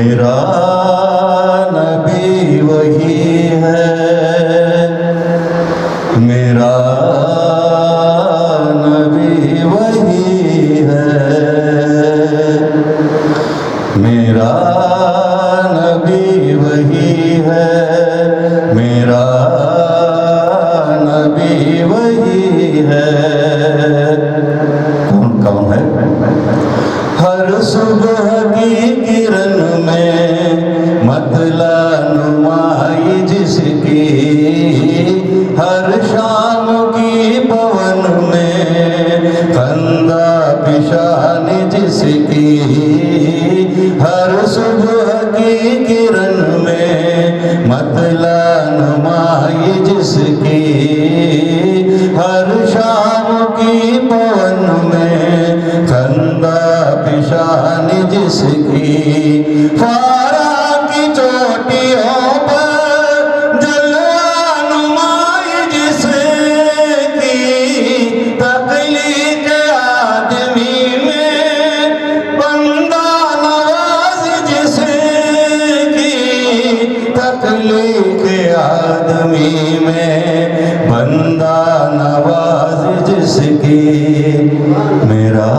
मेरा नबी वही है, मेरा नबी वही है, मेरा नबी वही है, मेरा नबी वही है। कौन कौन है? हर सुबह की किरण में मतला नुमाई जिसकी, हर शाम की पवन में खंदा पिशान जिसकी, हर सुबह की किरण में मतला नुमाई जिसकी, हर शाम की पवन में खंदा पिशान जिसकी, फारा की चोटियों पर जलवा नुमाई जिसकी, तकलीफ आदमी में बंदा नवाज जिसकी, तकलीफ आदमी में बंदा नवाज जिसकी, मेरा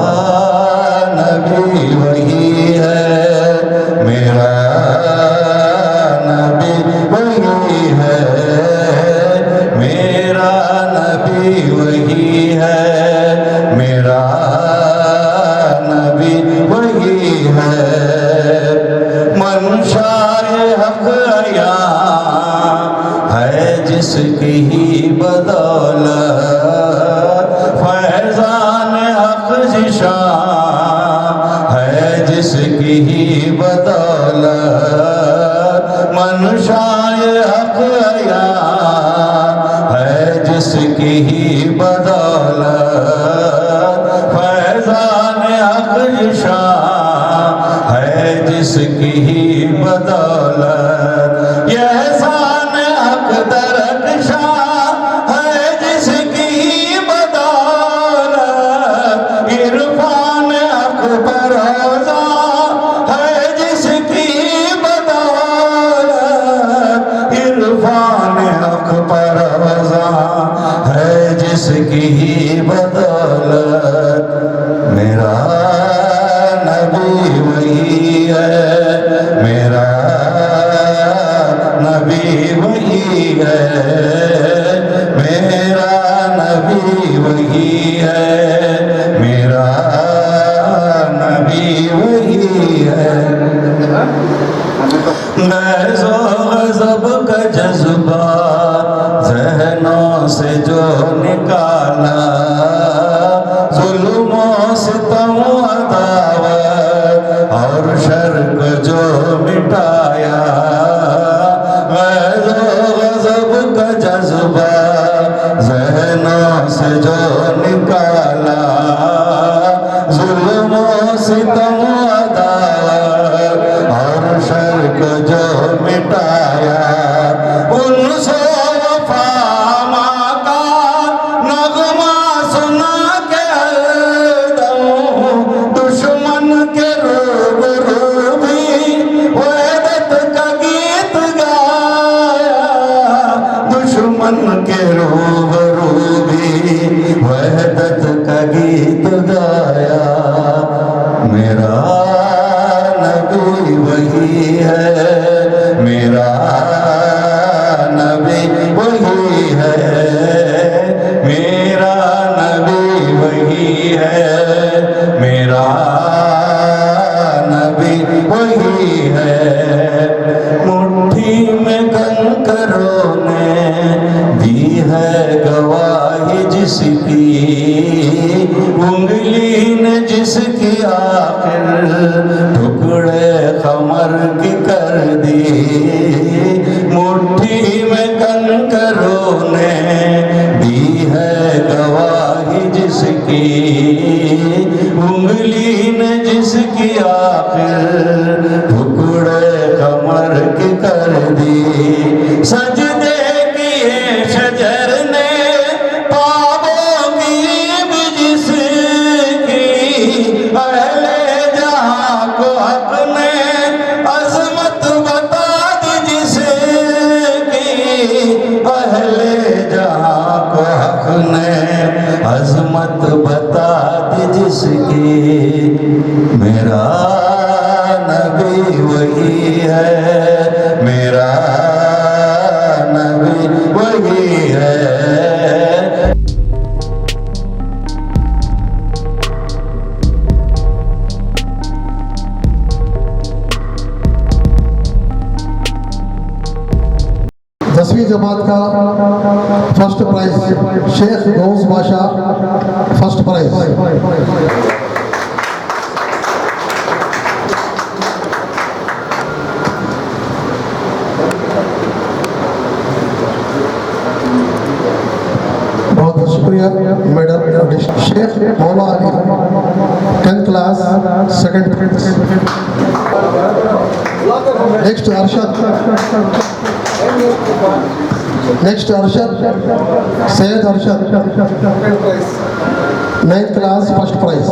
नबी वही है, मेरा नबी वही है, मेरा नबी वही है, मेरा नबी वही है। मंशाए हक अया है जिसकी ही बदौलत, फैजान हक जिशा है जिसकी ही बदौलत, मनशाए हक अया है जिसकी ही बदौलत, फैजान हक जिशा है जिसकी ही बदौलत, यह शान हक दरकशा है जिसकी ही बदौलत, इरफान हक परोजा है जिसकी बदौलत, इरफान हक परोजा है जिसकी बदौलत, मेरा नबी वही है, मेरा नबी वही है, मेरा नबी वही है, मेरा नबी वही है। गैज़ो गज़ब का जज्बा ज़हनों से जो निकाला, जुल्मों सितम अदावत और शर्क जो मिटाया, गैज़ो गज़ब का जज्बा ज़हनों से जो निकाला, जुल्मों सितम अदावत और शर्क जो मिटाया, उन सो वफा माँ का नगमा सुना के हरदम, दुश्मन के रूबरू भी वहदत का गीत गाया, दुश्मन के रूबरू भी वहदत का गीत गाया, मेरा नबी वही है, मेरा नबी वही है, मेरा नबी वही है, मेरा नबी वही है। मुट्ठी में कंकरों ने दी है गवाही जिसकी, उंगली ने जिसकी आखिर टुकड़े कमर की कर दी, मुट्ठी में कंकरों ने दी है गवाही जिसकी, उंगली ने जिसकी आखिर टुकड़े कमर की कर दी, सजदे किए शजर ने पापों की भी जिसकी, अहले जहां को अपने अज़ बता दी जिसकी, मेरा नबी वही है, मेरा नबी वही है। 10वीं जमात का फर्स्ट प्राइज शेख गौस बादशाह, फर्स्ट प्राइज। बहुत बहुत शुक्रिया madam. Shaikh Maula Ali 10th class second. Next Arshad, next Arshad Syed Arshad 9th class first prize.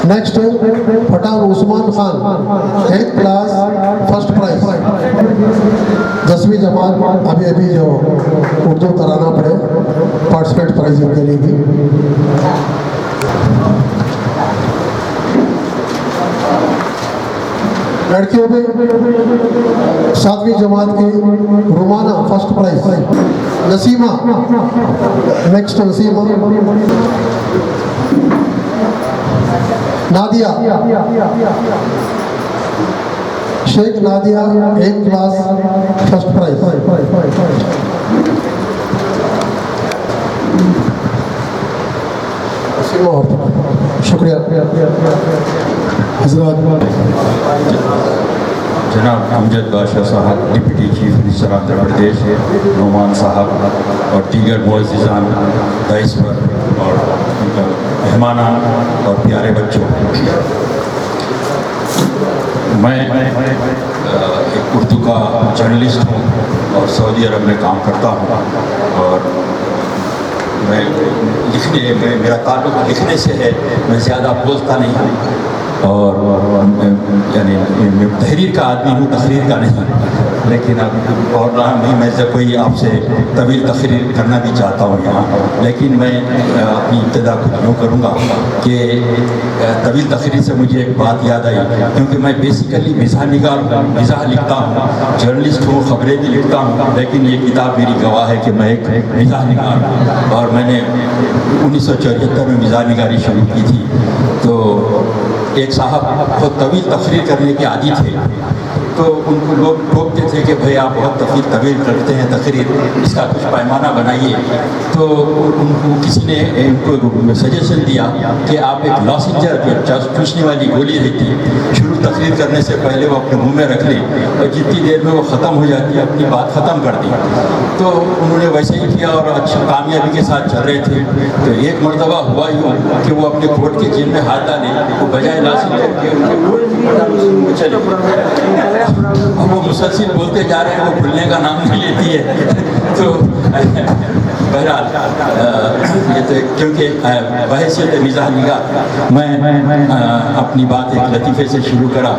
Next Pathan Usman Khan 8th class first prize. 10वीं जमात अभी अभी जो उर्दू तराना पड़े पार्टिसिपेट प्राइज इनके लिए भी। लड़कियों में 7वीं जमात की Rumana first prize. Nasima, next Nasima. Nadia, Shaikh Nadia 8th class first prize. शुक्रिया हजरत। जनाब अमजद बादशाह साहब deputy chief minister Andhra Pradesh, Noman साहब और दीगर मुअज़्ज़िज़ान दाइस पर और मेहमाना और प्यारे बच्चों, मैं एक उर्दू का जर्नलिस्ट हूँ और सऊदी अरब में काम करता हूँ। और मैं मेरा ताल्लुक़ लिखने से है, मैं ज़्यादा बोलता नहीं हूँ और यानी मैं तहरीर का आदमी हूँ, तकरीर का नहीं। लेकिन अब और नहीं मैं जब कोई आपसे तवील तकरीर करना भी चाहता हूँ यहाँ, लेकिन मैं अपनी इब्तिदा कुछ यूँ करूँगा कि तवील तकरीर से मुझे एक बात याद आई, क्योंकि मैं बेसिकली मिज़ाह निगार हूँ, मिज़ाह लिखता हूँ, जर्नलिस्ट हूँ, ख़बरें भी लिखता हूँ। लेकिन ये किताब मेरी गवाह है कि मैं एक मिज़ाह निगार हूँ और मैंने 1974 में मिज़ाह निगारी शुरू की थी। तो एक साहब बहुत तवील तकरीर करने के आदी थे, तो उनको लोग टोकते थे कि भाई आप बहुत तवील करते हैं तकरीर, इसका कुछ पैमाना बनाइए। तो उनको किसी ने उनको सजेशन दिया कि आप एक लॉसेंजर जो चूसने वाली गोली रहती है, शुरू तकरीर करने से पहले वो अपने मुंह में रख लें और जितनी देर में वो ख़त्म हो जाती है अपनी बात ख़त्म कर दी। तो उन्होंने वैसे ही किया और अच्छी कामयाबी के साथ चल रहे थे। तो एक मरतबा हुआ यूँ कि वो अपने कोट के जेब में हाथ डाले, वो बजाय लॉसेंजर के चले, अब वो मुसलसिल बोलते जा रहे हैं, वो खुलने का नाम नहीं लेती है। तो बहरहाल ये तो क्योंकि बहैसियत मिज़ाह निगार मैं अपनी बात एक लतीफ़े से शुरू करा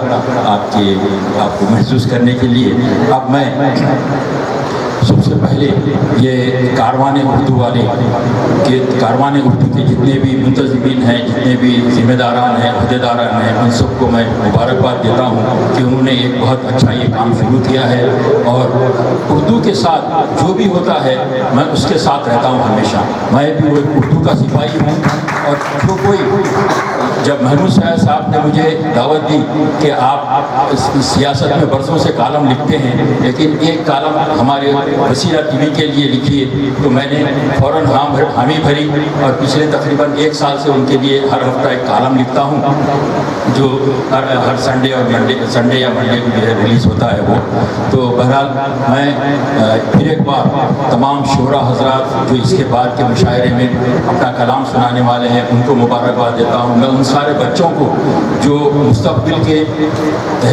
आपको महसूस करने के लिए। अब मैं सबसे पहले ये कारवान उर्दू वाले के कारवान उर्दू के जितने भी मुंतज़िमीन हैं, जितने भी ज़िम्मेदारान हैं, अहदेदारान हैं, उन सबको मैं मुबारकबाद देता हूँ कि उन्होंने एक बहुत अच्छा ये काम शुरू किया है। और उर्दू के साथ जो भी होता है मैं उसके साथ रहता हूँ हमेशा। मैं भी वो उर्दू का सिपाही हूँ। और जो कोई जब महमूद साहब ने मुझे दावत दी कि आप सियासत में बरसों से कालम लिखते हैं, लेकिन एक कालम हमारे वसीला टीवी के लिए लिखिए, तो मैंने फ़ौरन हामी भरी और पिछले तकरीबन 1 साल से उनके लिए हर हफ्ता एक कालम लिखता हूँ, जो हर संडे और संडे या मंडे को रिलीज़ होता है वो। तो बहरहाल मैं फिर एक बार तमाम शोरा हजरात जो इसके बाद के मुशायरे में अपना कलाम सुनाने वाले हैं, उनको मुबारकबाद देता हूँ। मैं उन हमारे बच्चों को जो मुस्तक़बिल के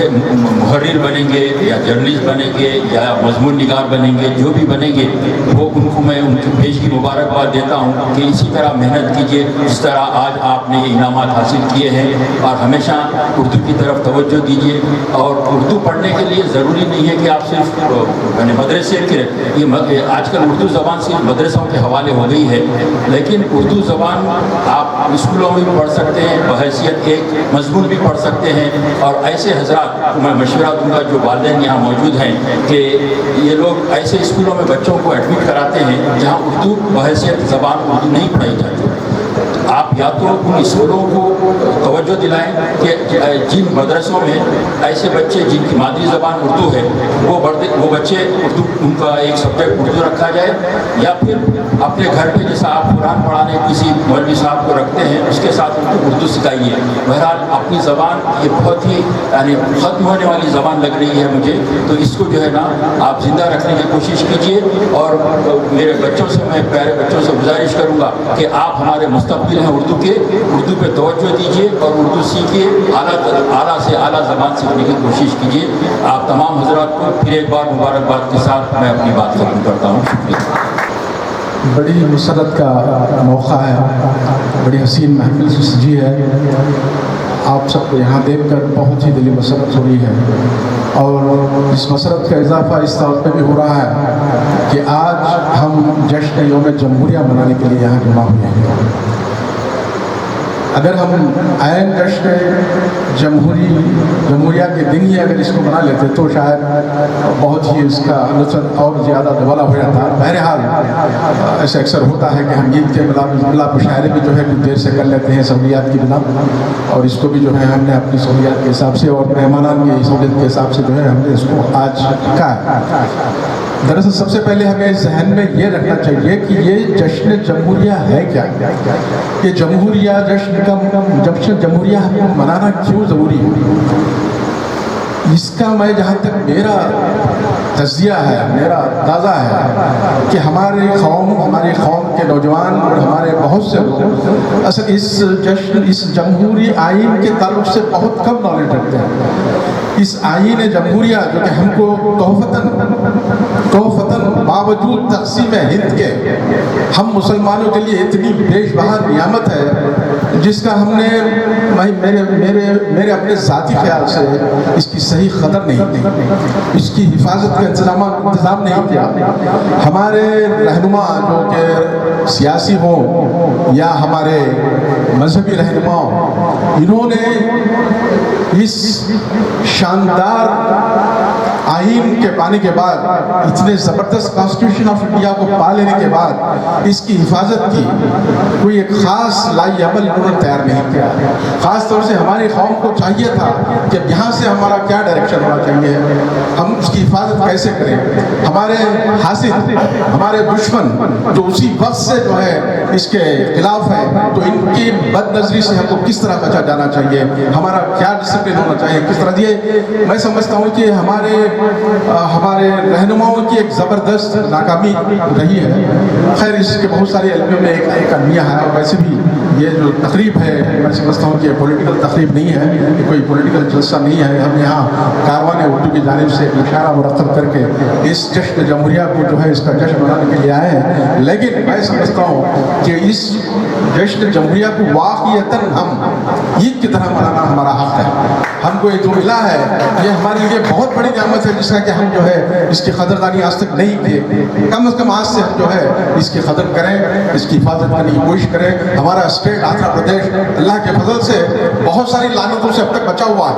मुहर्रिर बनेंगे या जर्नलिस्ट बनेंगे या मज़मून निगार बनेंगे, जो भी बनेंगे, वो उनको मैं उनकी पेश की मुबारकबाद देता हूँ कि इसी तरह मेहनत कीजिए जिस तरह आज आपने ये इनामात हासिल किए हैं, और हमेशा उर्दू की तरफ तवज्जो दीजिए। और उर्दू पढ़ने के लिए ज़रूरी नहीं है कि आप सिर्फ यानी मदरसे के ये आजकल उर्दू ज़बान सिर्फ मदरसों के हवाले हो गई है, लेकिन उर्दू ज़बान आप स्कूलों में भी पढ़ सकते हैं, बहैसियत एक मजमून भी पढ़ सकते हैं। और ऐसे हजरात मैं मशवरा दूंगा जो वालिदैन यहाँ मौजूद हैं कि ये लोग ऐसे स्कूलों में बच्चों को एडमिट कराते हैं जहाँ उर्दू बहैसियत ज़बान उर्दू नहीं पढ़ाई जाती। आप या तो उन स्कूलों को तवज्जो दिलाएं कि जिन मदरसों में ऐसे बच्चे जिनकी मादरी ज़बान उर्दू है वो बच्चे उर्दू, उनका एक सब्जेक्ट उर्दू रखा जाए, या फिर अपने घर पे जैसा आप कुरान पढ़ाने किसी मौलवी साहब को रखते हैं उसके साथ उनको उर्दू सिखाइए। बहरहाल अपनी ज़बान ये बहुत ही यानी ख़त्म होने वाली ज़बान लग रही है मुझे, तो इसको जो है ना आप ज़िंदा रखने की कोशिश कीजिए। और मेरे बच्चों से, मैं प्यारे बच्चों से गुजारिश करूँगा कि आप हमारे मुस्तक़बिल हैं उर्दू के, उर्दू पे तवज्जो दीजिए और उर्दू सीखिए, आला से आला ज़बान सीखने की कोशिश कीजिए। आप तमाम हजरात को फिर एक बार मुबारकबाद के साथ मैं अपनी बात ख़त्म करता हूँ। शुक्रिया। बड़ी मुसरत का मौका है, बड़ी हसीन महफिल से सजी है। आप सबको यहाँ देखकर बहुत ही दिली मसरत हो रही है, और इस मसरत का इजाफा इस तौर पे भी हो रहा है कि आज हम जश्न यौम जमहूरिया मनाने के लिए यहाँ जमा हुए हैं। अगर हम आयन जश्न जमहूरिया के दिन ही अगर इसको मना लेते तो शायद बहुत ही इसका लुत्फ़ और ज़्यादा दुबाला हो जाता। बहरहाल ऐसे अक्सर होता है कि हम ईद के मिलाद मुशायरे भी जो है कुछ देर से कर लेते हैं सहूलियात की बिना, और इसको भी जो है हमने अपनी सहूलियात के हिसाब से और मेहमानान की सहूलियत के हिसाब से जो है हमने इसको आज रखा है। दरअसल सबसे पहले हमें जहन में ये रखना चाहिए कि ये जश्न जमहूरिया है क्या। ये जमहूरिया जश्न जमहूरिया हमको मनाना क्यों ज़रूरी है, इसका मैं जहाँ तक मेरा तज़किया है, मेरा अंदाज़ा है कि हमारी कौम के नौजवान और हमारे बहुत से लोग असल इस जमहूरी आइन के ताल्लुक से बहुत कम नॉलेज रखते हैं। इस आइन जमहूरिया जो कि हमको तोहफ़तन बावजूद तक़सीम हिंद के हम मुसलमानों के लिए इतनी बेशबहा नियामत है जिसका हमने मेरे अपने ज़ाती ख्याल से इसकी सही कदर नहीं की, इसकी हिफाजत का इंतज़ाम नहीं किया। हमारे रहनुमा जो कि सियासी हों या हमारे मजहबी रहनुमा, इन्होंने इस शानदार आइन के पाने के बाद, इतने ज़बरदस्त कॉन्स्टिट्यूशन ऑफ इंडिया को पा लेने के बाद इसकी हिफाजत की कोई एक ख़ास लाई अमल इन्होंने तैयार नहीं किया। ख़ास तौर से हमारी कौम को चाहिए था कि यहाँ से हमारा क्या डायरेक्शन होना चाहिए, हम उसकी हिफाजत कैसे करें। हमारे हासिद, हमारे दुश्मन जो उसी वक्त से जो है इसके खिलाफ है, तो इनकी बदनज़री से हमको किस तरह बचा जाना चाहिए, हमारा क्या डिसिप्लिन होना चाहिए, किस तरह। ये मैं समझता हूँ कि हमारे रहनुमाओं की एक ज़बरदस्त नाकामी रही है। खैर इसके बहुत सारे इल्मों में एक अलमिया है, और वैसे भी ये जो तकरीब है मैं समझता हूँ कि पॉलिटिकल तकरीब नहीं है, ये कोई पॉलिटिकल जलसा नहीं है। हम यहाँ कारवान उर्दू की जानिब से इशारा मुरतब करके इस जश्न जमहूरिया को जो है इसका जश्न मनाने के लिए आए हैं। लेकिन मैं समझता हूँ कि इस जश्न जमहूरिया को वाक़ईतन हम ईद की तरह मनाना हमारा हक़ है। हमको ये जो मिला है ये हमारे लिए बहुत बड़ी नियामत है, जिसका कि हम जो है इसकी कदरदानी आज तक नहीं किए। कम से कम आज से हम जो है इसकी कदर करें, इसकी हिफाजत करने की कोशिश करें। हमारा स्टेट आंध्र प्रदेश अल्लाह के फजल से बहुत सारी लानतों से अब तक बचा हुआ है,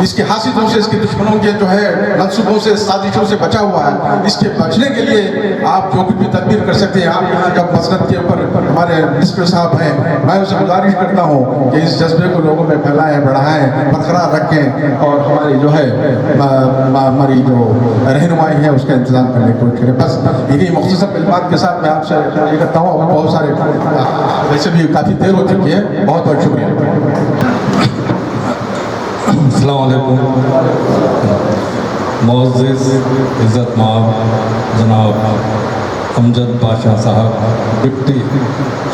इसके हासिदों से, इसके दुश्मनों के जो है मंसूबों से, साजिशों से बचा हुआ है। इसके बचने के लिए आप जो कुछ भी तदबीर कर सकते हैं। आप यहाँ का मसनद के ऊपर हमारे मिनिस्टर साहब हैं, मैं उनसे गुजारिश करता हूँ कि इस जज्बे को लोगों में फैलाएँ, बढ़ाएँ, बरकरार रखें, और हमारी जो है हमारी जो रहनुमाई है उसका इंतज़ाम करने की कोशिश करें। बस इन्हीं मुख्तसर कलिमात के साथ मैं आपसे ये करता हूँ। बहुत सारे वैसे भी काफ़ी देर हो चुकी है। बहुत बहुत शुक्रिया। अस्सलाम वालेकुम। मुअज़्ज़िज़ इज़्ज़त माब जनाब अमजद बादशाह साहब, deputy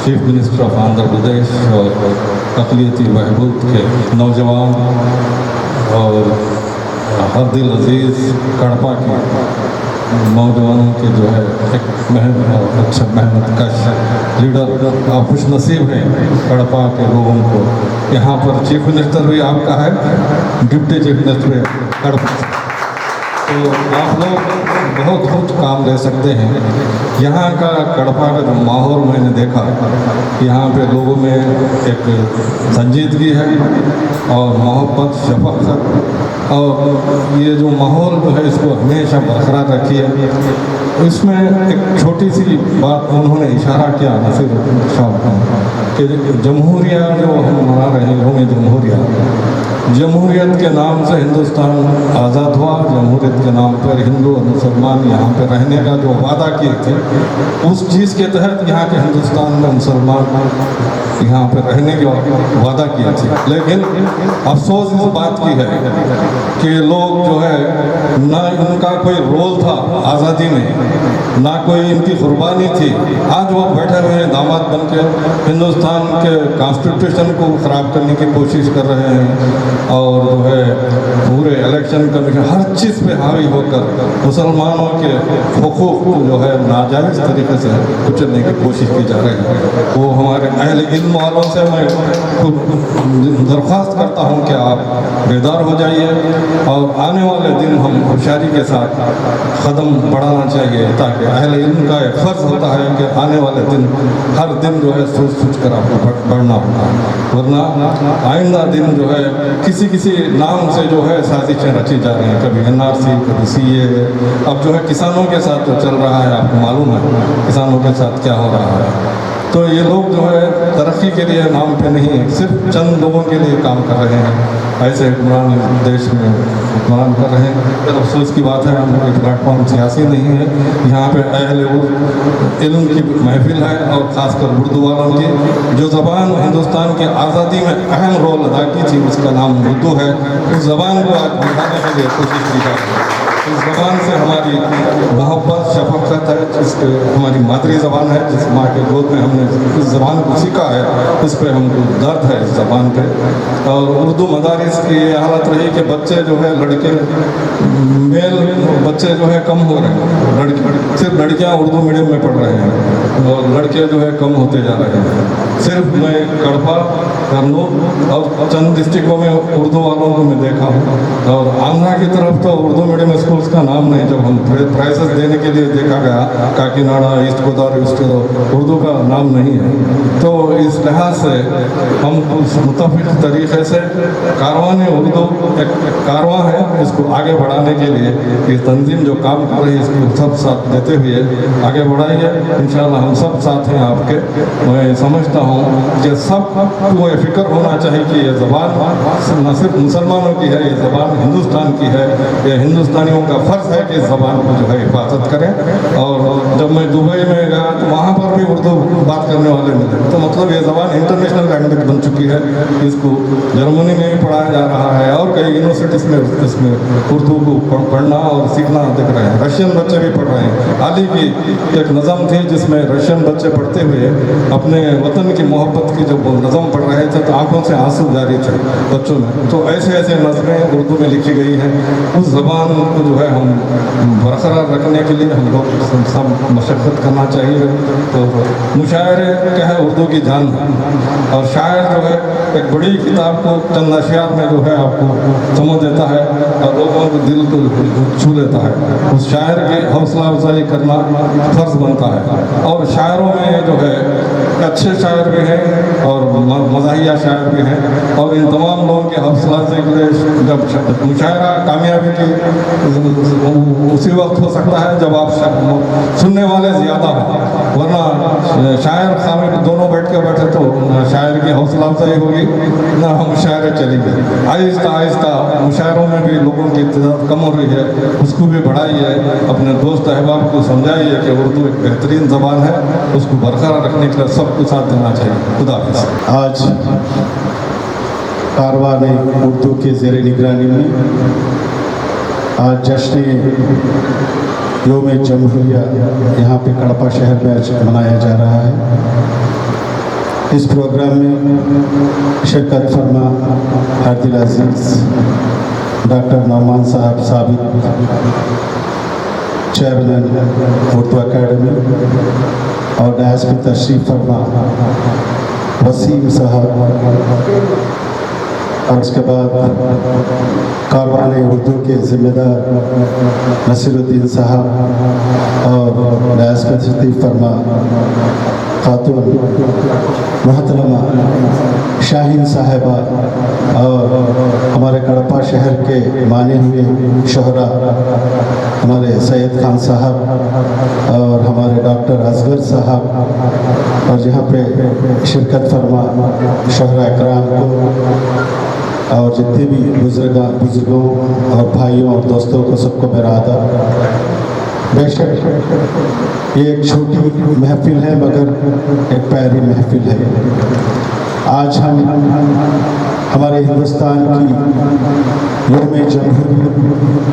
chief minister of Andhra Pradesh और अक़लियती बहबूद के नौजवान और हर दिल अजीज़ कड़पा के नौजवानों के जो है एक अच्छा मेहनत कश लीडर आप खुश नसीब हैं कड़पा के लोगों को। यहाँ पर चीफ मिनिस्टर भी आपका है, डिप्टी चीफ मिनिस्टर है कड़पा, तो आप लोग बहुत कुछ काम ले सकते हैं। यहाँ का कड़पा का जो माहौल मैंने देखा, यहाँ पे लोगों में एक संजीदगी है और मोहब्बत शफक़त, और ये जो माहौल जो है इसको हमेशा बरकरार रखिए। इसमें एक छोटी सी बात उन्होंने इशारा किया नसीर साहब कि जमहूरिया जो हम मना रहे हैं, यौम जमहूरियत के नाम से हिंदुस्तान आज़ाद हुआ। जमहूरियत के नाम पर हिंदू और मुसलमान यहाँ पर रहने का जो वादा किए थे, उस चीज़ के तहत यहाँ के हिंदुस्तान में मुसलमान यहाँ पर रहने का वादा किए थे। लेकिन अफसोस इस बात की है कि लोग जो है ना उनका कोई रोल था आज़ादी में, ना कोई इनकी कुर्बानी थी। आज वो बैठे हुए दामाद बन के हिंदुस्तान के कॉन्स्टिट्यूशन को ख़राब करने की कोशिश कर रहे हैं और जो है पूरे इलेक्शन कमीशन हर चीज़ पे हावी होकर मुसलमानों के हुकूक को जो है नाजायज़ तरीके से कुचलने की कोशिश की जा रही है। वो हमारे अहले इल्म वालों से मैं दरख्वास्त करता हूँ कि आप बेदार हो जाइए और आने वाले दिन हम होशियारी के साथ कदम बढ़ाना चाहिए, ताकि अहले इल्म का एक फ़र्ज़ होता है कि आने वाले दिन हर दिन जो है सोच कर आपको बढ़ना होगा, वरना आइंदा दिन जो है किसी नाम से जो है साजिशें रची जा रही हैं, कभी NRC कभी CA। अब जो है किसानों के साथ जो चल रहा है आपको मालूम है किसानों के साथ क्या हो रहा है। तो ये लोग जो है तरक्की के लिए नाम पे नहीं, सिर्फ चंद लोगों के लिए काम कर रहे हैं। ऐसे हुक्मरान देश में हुक्मरान कर रहे हैं। फिर अफसोस की बात है हम लोग प्लेटफॉर्म सियासी नहीं है, यहाँ पे अहले इल्म की महफिल है और ख़ासकर उर्दू वालों की जो ज़बान हिंदुस्तान की आज़ादी में अहम रोल अदा की थी, उसका नाम उर्दू है। उस ज़बान को आज बढ़ाने के लिए कोशिश की जा रही है। इस ज़बान से हमारी मोहब्बत शफ़क़त है, जिसके हमारी मातृ ज़बान है, जिस माँ के गोद में हमने इस ज़बान को सीखा है, इस पर हमको दर्द है इस ज़बान पे। और उर्दू मदारिस की ये हालत रही कि बच्चे जो है लड़के मेल बच्चे जो है कम हो रहे हैं, लड़की सिर्फ लड़कियाँ उर्दू मीडियम में पढ़ रहे हैं और लड़के जो है कम होते जा रहे हैं। सिर्फ मैं कड़पा करनूल और चंद डिस्ट्रिक्टों में उर्दू वालों को मैं देखा हूँ, और आंध्रा की तरफ तो उर्दू मीडियम स्कूल्स का नाम नहीं। जब हम प्राइसेस देने के लिए देखा गया काकीनाडा, ईस्ट गोदावरी, उर्दू का नाम नहीं है। तो इस लिहाज से हम उस मुतफ़िक तरीक़े से कारवान उर्दू एक कारवां है, इसको आगे बढ़ाने के लिए ये तंजीम जो काम कर रही है इसको सब साथ देते हुए आगे बढ़ाइए। इंशाअल्लाह हम सब साथ हैं आपके। मैं समझता हूँ कि सबको ये फ़िक्र होना चाहिए कि ये ज़बान न सिर्फ मुसलमानों की है, ये ज़बान हिंदुस्तान की है। ये हिंदुस्तानियों का फ़र्ज़ है कि इस ज़बान को जो है हिफाजत करें। और जब मैं दुबई में गया तो वहाँ पर भी उर्दू बात करने वाले मिले, तो मतलब ये ज़बान इंटरनेशनल लैंग्वेज बन चुकी है। इसको जर्मनी में भी पढ़ाया जा रहा है और कई यूनिवर्सिटीज़ में इसमें उर्दू को पढ़ना और सीखना दिख रहे हैं। रशियन बच्चे भी पढ़ रहे हैं। हाल ही की एक नज़म थी जिसमें रशियन बच्चे पढ़ते हुए अपने वतन की मोहब्बत की जब वो नज़म पढ़ रहे थे तो आंखों से आंसू जारी थे बच्चों में। तो ऐसे ऐसे नज़में उर्दू में लिखी गई हैं। उस ज़बान को जो है हम बरकरार रखने के लिए हम लोग सब मशक्क़त करना चाहिए। तो मुशायरे क्या है उर्दू की जान है, और शायर जो है एक बड़ी किताब को चंद अशियार में जो है आपको समझ देता है और लोगों को दिल को छू लेता है। उस शायर की हौसला अफजाई करना फ़र्ज़ बनता है। और शायरों में जो है अच्छे शायर भी हैं और मज़ाहिया शायर भी हैं, और इन तमाम लोगों की हौसला अफजाई के लिए जब मुशायरा कामयाबी की उसी वक्त हो सकता है जब आप सुनने वाले ज़्यादा हो, वरना शायर खामिर दोनों बैठ के तो शायर की हौसला अफजाई होगी ना हम शायर चलेंगे। आहिस्ता आहिस्ता मुशायरों में भी लोगों की तादाद कम हो रही है, उसको भी बढ़ाइए। अपने दोस्त अहबाब को समझाइए कि उर्दू एक बेहतरीन ज़बान है, उसको बरकरार रखने के लिए सबको साथ देना चाहिए। खुदा हाफ़िज़। आज कारवान उर्दू के ज़ेर निगरानी में आज जश्न यौम जमहूरिया यहाँ पे कड़पा शहर में आज मनाया जा रहा है। इस प्रोग्राम में शिरकत फरमा हार्दिल अजीज़ डॉक्टर नौमान साहब साबित, चेयरमैन उर्दू अकेडमी, और डायस पर तशरीफ़ फरमा वसीम साहब, और उसके बाद कारवान उर्दू के ज़िम्मेदार नसीरुद्दीन साहब, और डायस पर तशरीफ़ फरमा खातून मोहतरमा शाहीन साहिबा, और हमारे कड़पा शहर के माने हुए शोहरा हमारे सैयद खान साहब और हमारे डॉक्टर असगर साहब, और यहाँ पे शिरकत फरमा शोहरा इकराम को, और जितने भी बुजुर्गों और भाइयों और दोस्तों को सबको मेरा आदर। बेशक ये एक छोटी महफिल है मगर एक प्यारी महफिल है। आज हम हमारे हिंदुस्तान की यौम जमहूरी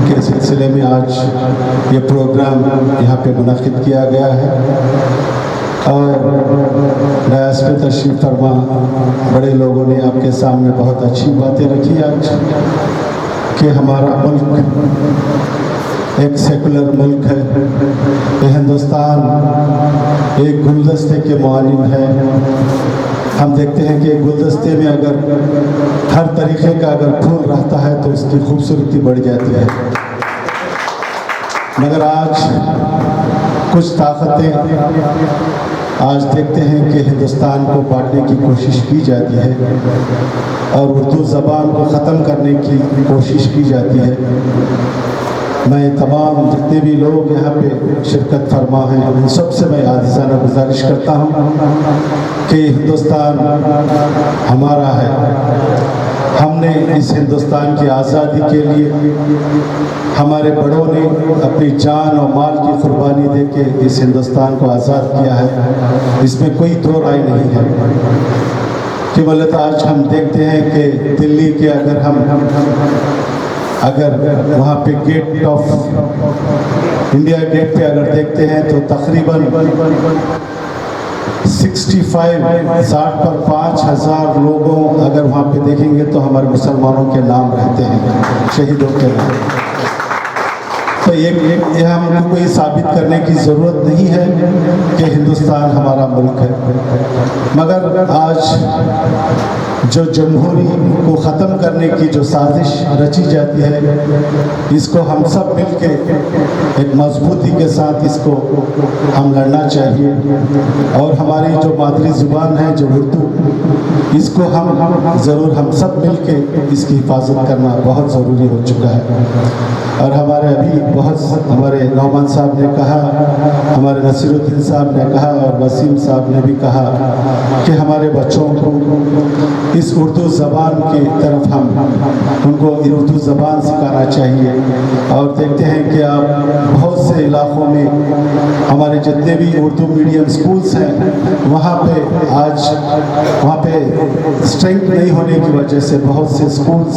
के सिलसिले में आज ये प्रोग्राम यहाँ पे मुनक़िद किया गया है, और डायस पे तशरीफ़ फरमा बड़े लोगों ने आपके सामने बहुत अच्छी बातें रखी आज कि हमारा मुल्क एक सेकुलर मुल्क है, ये हिंदुस्तान एक गुलदस्ते के मानिंद है। हम देखते हैं कि गुलदस्ते में अगर हर तरीके का अगर फूल रहता है तो उसकी खूबसूरती बढ़ जाती है, मगर आज कुछ ताकतें आज देखते हैं कि हिंदुस्तान को बांटने की कोशिश की जाती है और उर्दू ज़बान को ख़त्म करने की कोशिश की जाती है। मैं तमाम जितने भी लोग यहाँ पे शिरकत फरमा हैं उन सब से मैं आजिज़ाना गुजारिश करता हूँ कि हिंदुस्तान हमारा है। हमने इस हिंदुस्तान की आज़ादी के लिए हमारे बड़ों ने अपनी जान और माल की कुर्बानी दे के इस हिंदुस्तान को आज़ाद किया है, इसमें कोई दो राय नहीं है। कि बोले तो आज हम देखते हैं कि दिल्ली के अगर वहाँ पे गेट ऑफ इंडिया गेट पे अगर देखते हैं तो तकरीबन 60 पर 5,000 लोगों अगर वहाँ पे देखेंगे तो हमारे मुसलमानों के नाम रहते हैं, शहीदों के नाम। तो ये हमको कोई साबित करने की ज़रूरत नहीं है कि हिंदुस्तान हमारा मुल्क है, मगर आज जो जमहूरी को ख़त्म करने की जो साजिश रची जाती है, इसको हम सब मिलके एक मजबूती के साथ इसको हम लड़ना चाहिए। और हमारी जो मादरी ज़ुबान है जो उर्दू, इसको हम ज़रूर हम सब मिलके इसकी हिफाजत करना बहुत ज़रूरी हो चुका है। और हमारे अभी हमारे नौमान साहब ने कहा, हमारे नसीरुद्दीन साहब ने कहा और वसीम साहब ने भी कहा कि हमारे बच्चों को इस उर्दू ज़बान की तरफ हम उनको उर्दू ज़बान सिखाना चाहिए। और देखते हैं कि आप बहुत से इलाक़ों में हमारे जितने भी उर्दू मीडियम स्कूल्स हैं वहाँ पे स्ट्रेंथ नहीं होने की वजह से बहुत से स्कूल्स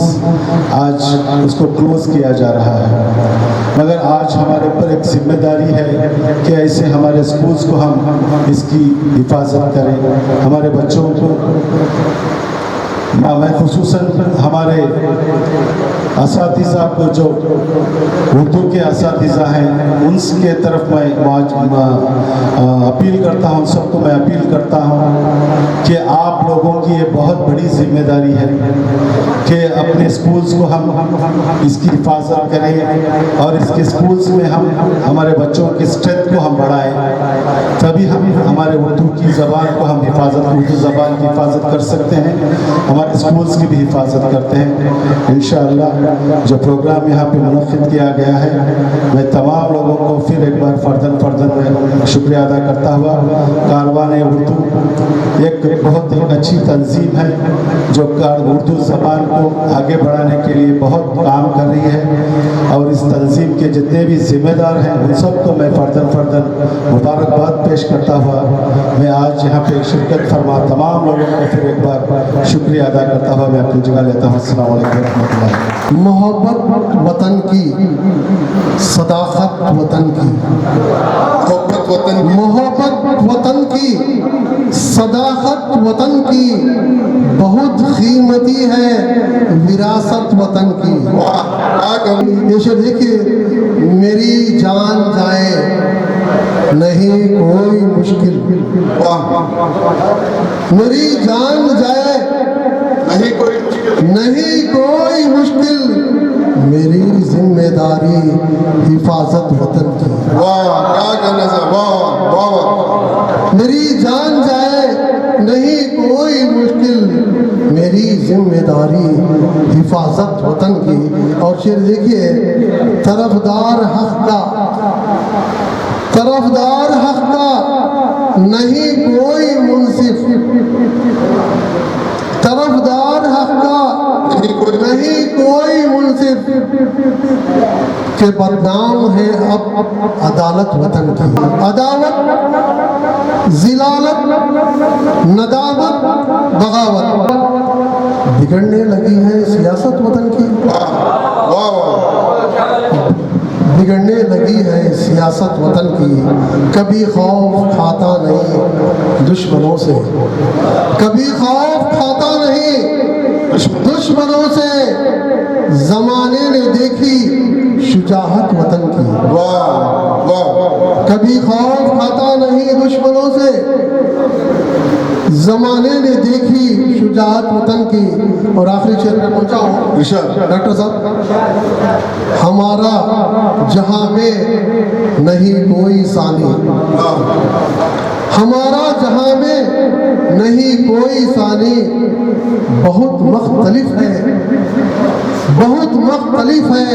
आज उसको क्लोज़ किया जा रहा है, मगर आज हमारे ऊपर एक जिम्मेदारी है कि ऐसे हमारे स्कूल्स को हम इसकी हिफाजत करें। हमारे बच्चों को मैं खुसूसन हमारे असातिज़ा को जो उर्दू के असातिज़ा हैं उनके तरफ मैं अपील करता हूँ, सबको मैं अपील करता हूँ कि आप लोगों की ये बहुत बड़ी जिम्मेदारी है कि अपने स्कूल्स को हम इसकी हिफाजत करें और इसके स्कूल्स में हम हमारे बच्चों की स्ट्रेंथ को हम बढ़ाएं, तभी हम हमारे उर्दू की ज़बान को हम उर्दू ज़बान की हिफाजत कर सकते हैं, हमारे स्कूल्स की भी हिफाजत करते हैं। इंशाअल्लाह जो प्रोग्राम यहाँ पे मुनक़िद किया गया है, मैं तमाम लोगों को फिर एक बार फ़र्दन में शुक्रिया अदा करता हुआ, कारवान उर्दू एक बहुत ही अच्छी तंजीम है जो उर्दू ज़बान को आगे बढ़ाने के लिए बहुत काम कर रही है, और इस तंजीम के जितने भी ज़िम्मेदार हैं उन सबको मैं फ़र्दन मुबारकबाद पेश करता हुआ मैं आज यहाँ पे शिरकत फरमा तमाम लोगों को फिर एक बार शुक्रिया अदा करता हुआ मैं अपनी जगह लेता हूँ। अस्सलाम वालेकुम रहमतुल्लाह। मोहब्बत वतन की, सदाकत वतन की, मोहब्बत वतन की, मोहब्बत वतन की, सदाकत वतन की, बहुत कीमती है विरासत वतन की। वाह क्या कहना। ये शेर देखिए, मेरी जान जाए नहीं कोई मुश्किल, वाह मेरी जान जाए नहीं कोई मुश्किल, नहीं कोई मुश्किल, मेरी जिम्मेदारी हिफाजत वतन की। वाह क्या कहना सर, वाह वाह वाह। मेरी जान जाए नहीं कोई मुश्किल, मेरी जिम्मेदारी हिफाजत वतन की। और शेर देखिए, तरफदार हक का, तरफदार हक का नहीं कोई मुंसिफ, तरफदार हक का नहीं कोई मुंसिफ, के बदनाम है अब अदालत वतन की। अदावत, जिलालत, नदावत, बगावत, बिगड़ने लगी है सियासत वतन की। वाह वाह। बिगड़ने लगी है सियासत वतन की। कभी खौफ खाता नहीं दुश्मनों से, कभी खौफ खाता नहीं दुश्मनों से, जमाने ने देखी शुजाअत वतन की। वाह वाह। कभी खौफ खाता नहीं दुश्मनों से, जमाने ने देखी शुजाअत वतन की। और आखिरी शेर में पहुंचा हूं डॉक्टर साहब, हमारा जहां में नहीं कोई सानी, हमारा जहां में नहीं कोई सानी, बहुत मुख्तलिफ है, बहुत मुख्तलिफ है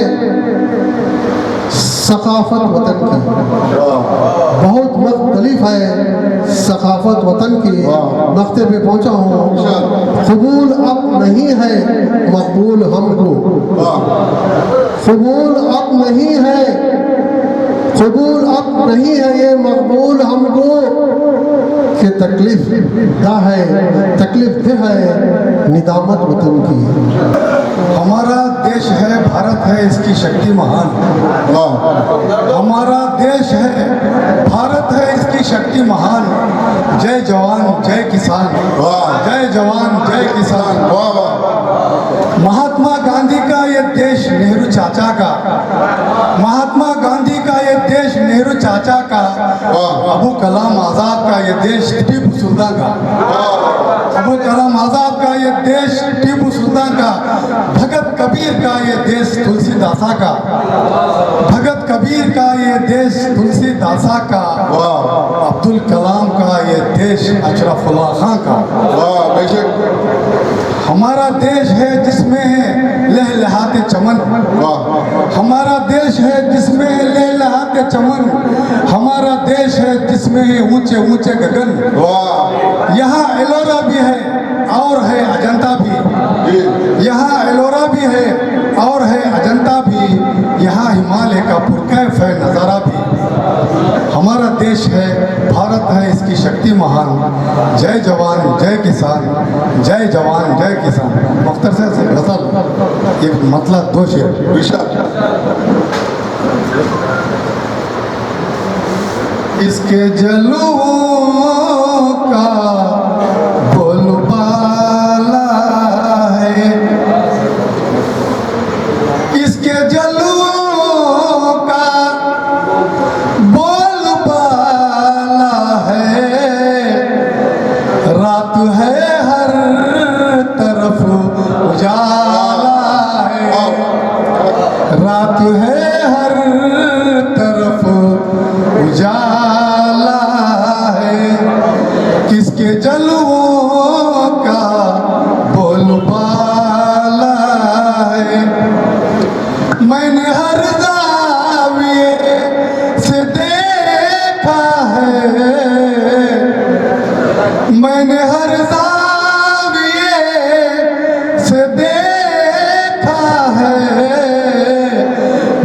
सकाफत वतन की, बहुत मुख्तलिफ है सकाफत वतन की। नक्ते पे पहुंचा हूँ, कबूल अब नहीं है मकबूल हमको, कबूल अब नहीं है, कबूल अब नहीं है ये मकबूल हमको, कि तकलीफ दा है, तकलीफ दे है निदामत वतन की। हमारा देश है, भारत है, इसकी शक्ति महान। हमारा देश है, भारत है, इसकी शक्ति महान। जय जवान जय किसान, जय जवान जय किसान। महात्मा गांधी का ये देश नेहरू चाचा का, महात्मा गांधी का ये देश नेहरू चाचा का, अबू कलाम आजाद का ये देश टीपू सुल्तान का, अबू कलाम आजाद का ये देश टीपू सुल्तान का, भगत कबीर का ये देश तुलसीदासा का, भगत कबीर का ये देश तुलसीदासा का, अब्दुल कलाम का ये देश अशरफुल्लाह खां का। हमारा देश है जिसमें है लहलहाते चमन, हमारा देश है जिसमें है लहलहाते चमन, हमारा देश है जिसमें है ऊंचे ऊंचे गगन। यहाँ एलोरा भी है और है अजंता भी, यहाँ एलोरा भी है और है अजंता भी, यहाँ हिमालय का पुरकैफ है नज़ारा भी। हमारा देश है, भारत है, इसकी शक्ति महान। जय जवान जय किसान, जय जवान जय किसान। मुख्तसर से गजल, एक मतलब दो शेर। इसके जलुओं का बोलबाला है, इसके जलुओं का बोलबाला है, रात है हर तरफ उजाला है, रात है हर तरफ उजाला है, किसके जलवों का बोलबाला है। मैंने हर ज़ाविये से देखा है, मैंने हर ज़ाविये से देखा है,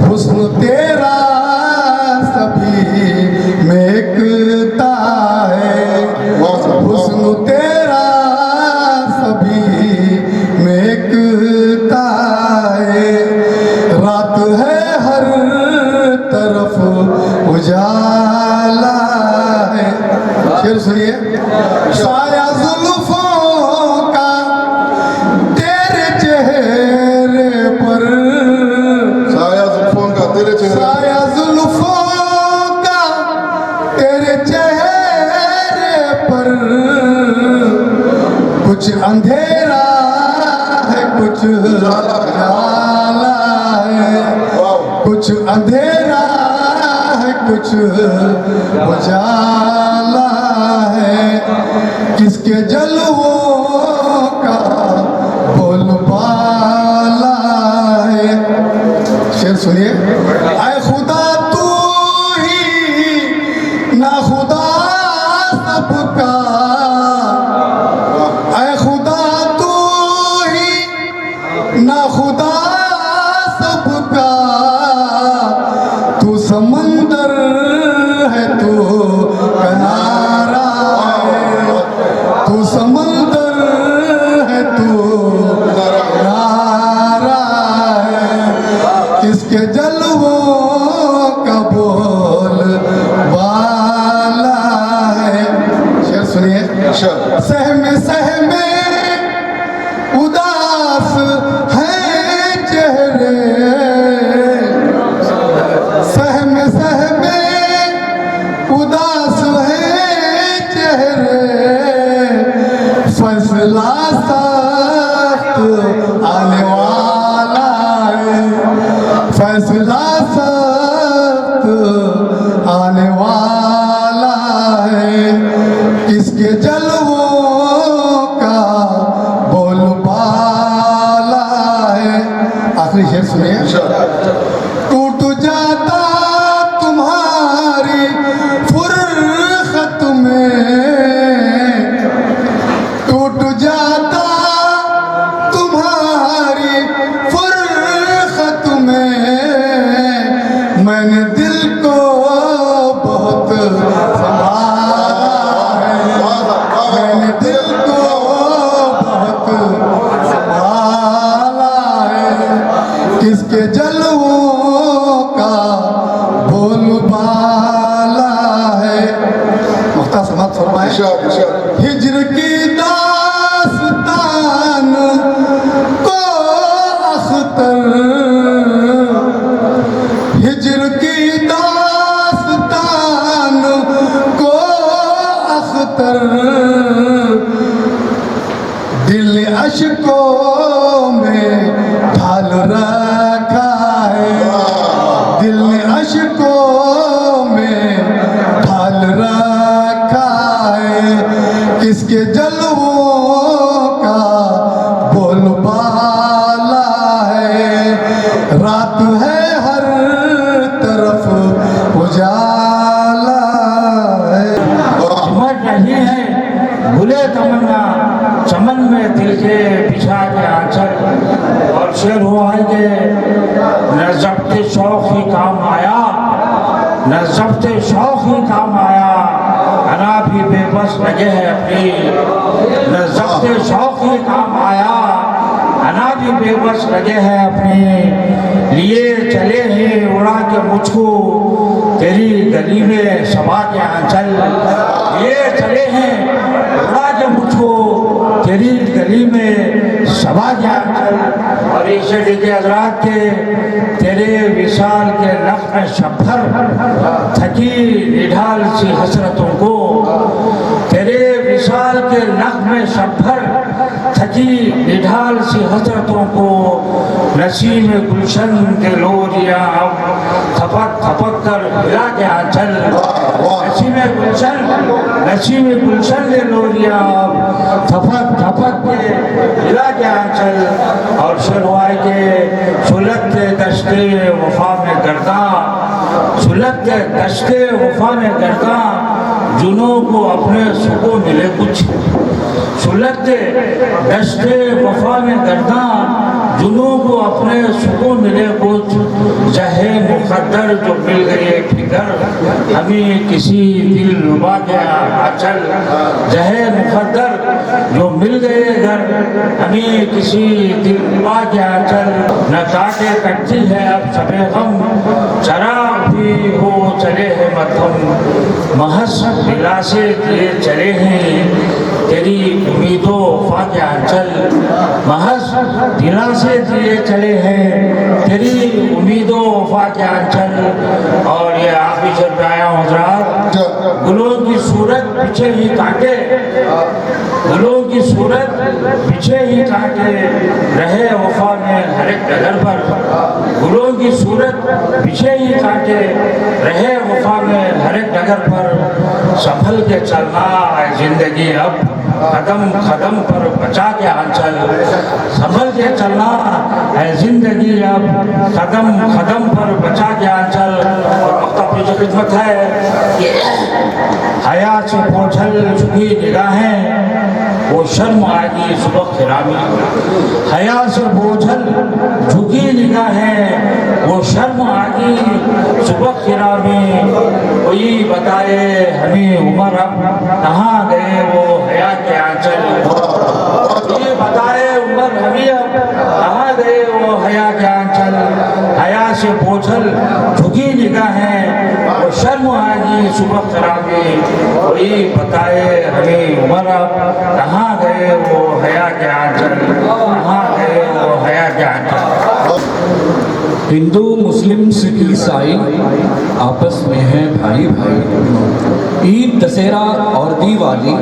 हुस्न तेरा सभी में एकता है, हुस्न तेरा सभी में एकता है, रात है हर तरफ उजाला अंधेरा है कुछ उजाला है, कुछ अंधेरा है कुछ उजाला है, किसके जलवों का बोलबाला है। शेर सुनिए। ऐ खुदा तू ही ना खुदा सबका, ऐ खुदा तू ही ना खुदा सबका, तू समंदर है तू किनारा है, तू समंदर है तू किनारा है, किसके जलवों का बोल वाला है। शेर सुनिए। सहमे सहमे उदास है चेहरे, सहमे सहमे उदास है चेहरे, फैसला सख्त आने वाला है, फैसला सख्त आने वाला है, किसके जलवों का बोलबाला है। आखिरी शेर सुनिए। टूट जाता तुम्हारी फुरखत में, टूट जाता तुम्हारी फुरखत में, मैंने दिल को बहुत संभाला है, मैंने दिल को बहुत संभाला है, किसके जलवों का बोलबाला है। मुख्तार समात फरमाए। हिज्र की दास्तान को अख्तर, हिज्र की दास्तान को अख्तर, दिल अश्कों में ढाल रखा है, दिल ने अश्कों में ढाल रखा है, किसके जलवों का बोलबाला है। रात है हर तरफ उजाला है। सिमट रही है भूले तमन्ना, चमन में दिल के बिछा के आंचल। और शेर हुआ है कि न ज़ब्ते शौक़ ही काम आया, न ज़ब्ते शौक़ ही काम आया, अना भी बेबस लगे है अपनी, न ज़ब्ते शौक़ ही काम आया, अना भी बेबस लगे है अपने। लिए चले हैं उड़ा के मुझको तेरी गली में सबा के आंचल, लिए चले हैं उड़ा के मुझको तेरी गली में सबा के आंचल। और इसे डीके हजरात के तेरे विशाल के नख में शब्बर थकी निढाल सी हसरतों को, तेरे विशाल के नख में शब्बर थकी निढाल सी हसरतों को, नसीम गुलशन के लोरिया अब थपक थपक कर हिला के आंचल। नसीम गुलशन के लोरिया अब थपक थपक के हिला के आंचल। और शरवाए के सुलगते दश्ते वफा में गर्दा, सुलगते दश्ते वफा में गर्दा, जुनों को अपने सुको मिले कुछ, सुलगते दश्ते वफा में गर्दा, जुनों को अपने सुको मिले कुछ, जहे मुकद्दर जो मिल गए फिकर, हमें किसी दिल रुबा के आंचल। जहे मुकद्दर जो मिल गए घर, हमें किसी दिल रुबा के आंचल। न काटे कटती है अब सबे गम, चरा भी हो चले हैं मध्यम, महस दिलासे दिए चले हैं तेरी उम्मीदों वफा के आंचल, महज दिलासे दिए चले हैं तेरी उम्मीदों वफा के आंचल। और ये आखिरी शेर पे आया हूँ हजरात, गुलों की सूरत पीछे ही काटे, गुलों की सूरत पीछे ही काटे, रहे वफा में हर एक डगर पर, गुलों की सूरत पीछे ही काटे, रहे वफा में हर एक डगर पर, संभल के चलना है जिंदगी अब कदम कदम पर बचा के आंचल, संभल के चलना है जिंदगी अब कदम कदम पर बचा के आंचल। और वक्त की जो खिदमत है कि हया से पोछल झुकी निगाहें, वो शर्म आएगी सुबह खिरामी, हया से बोझल झुकी निगाहें, वो शर्म आएगी सुबह खिरामी। कोई बताए हमें उमर अब कहाँ गए वो हया के आंचल, ये बताए उमर हमें अब कहाँ गए वो हया के आंचल। हया से बोझल झुकी निगाहें, वो शर्म आएगी सुबह खिरामी। कोई बताए हमें उमर अब कहाँ गए वो हया के आंचल, कहाँ गए वो हया के आंचल। हिंदू मुस्लिम सिख ईसाई आपस में हैं भाई भाई। ईद दशहरा और दिवाली,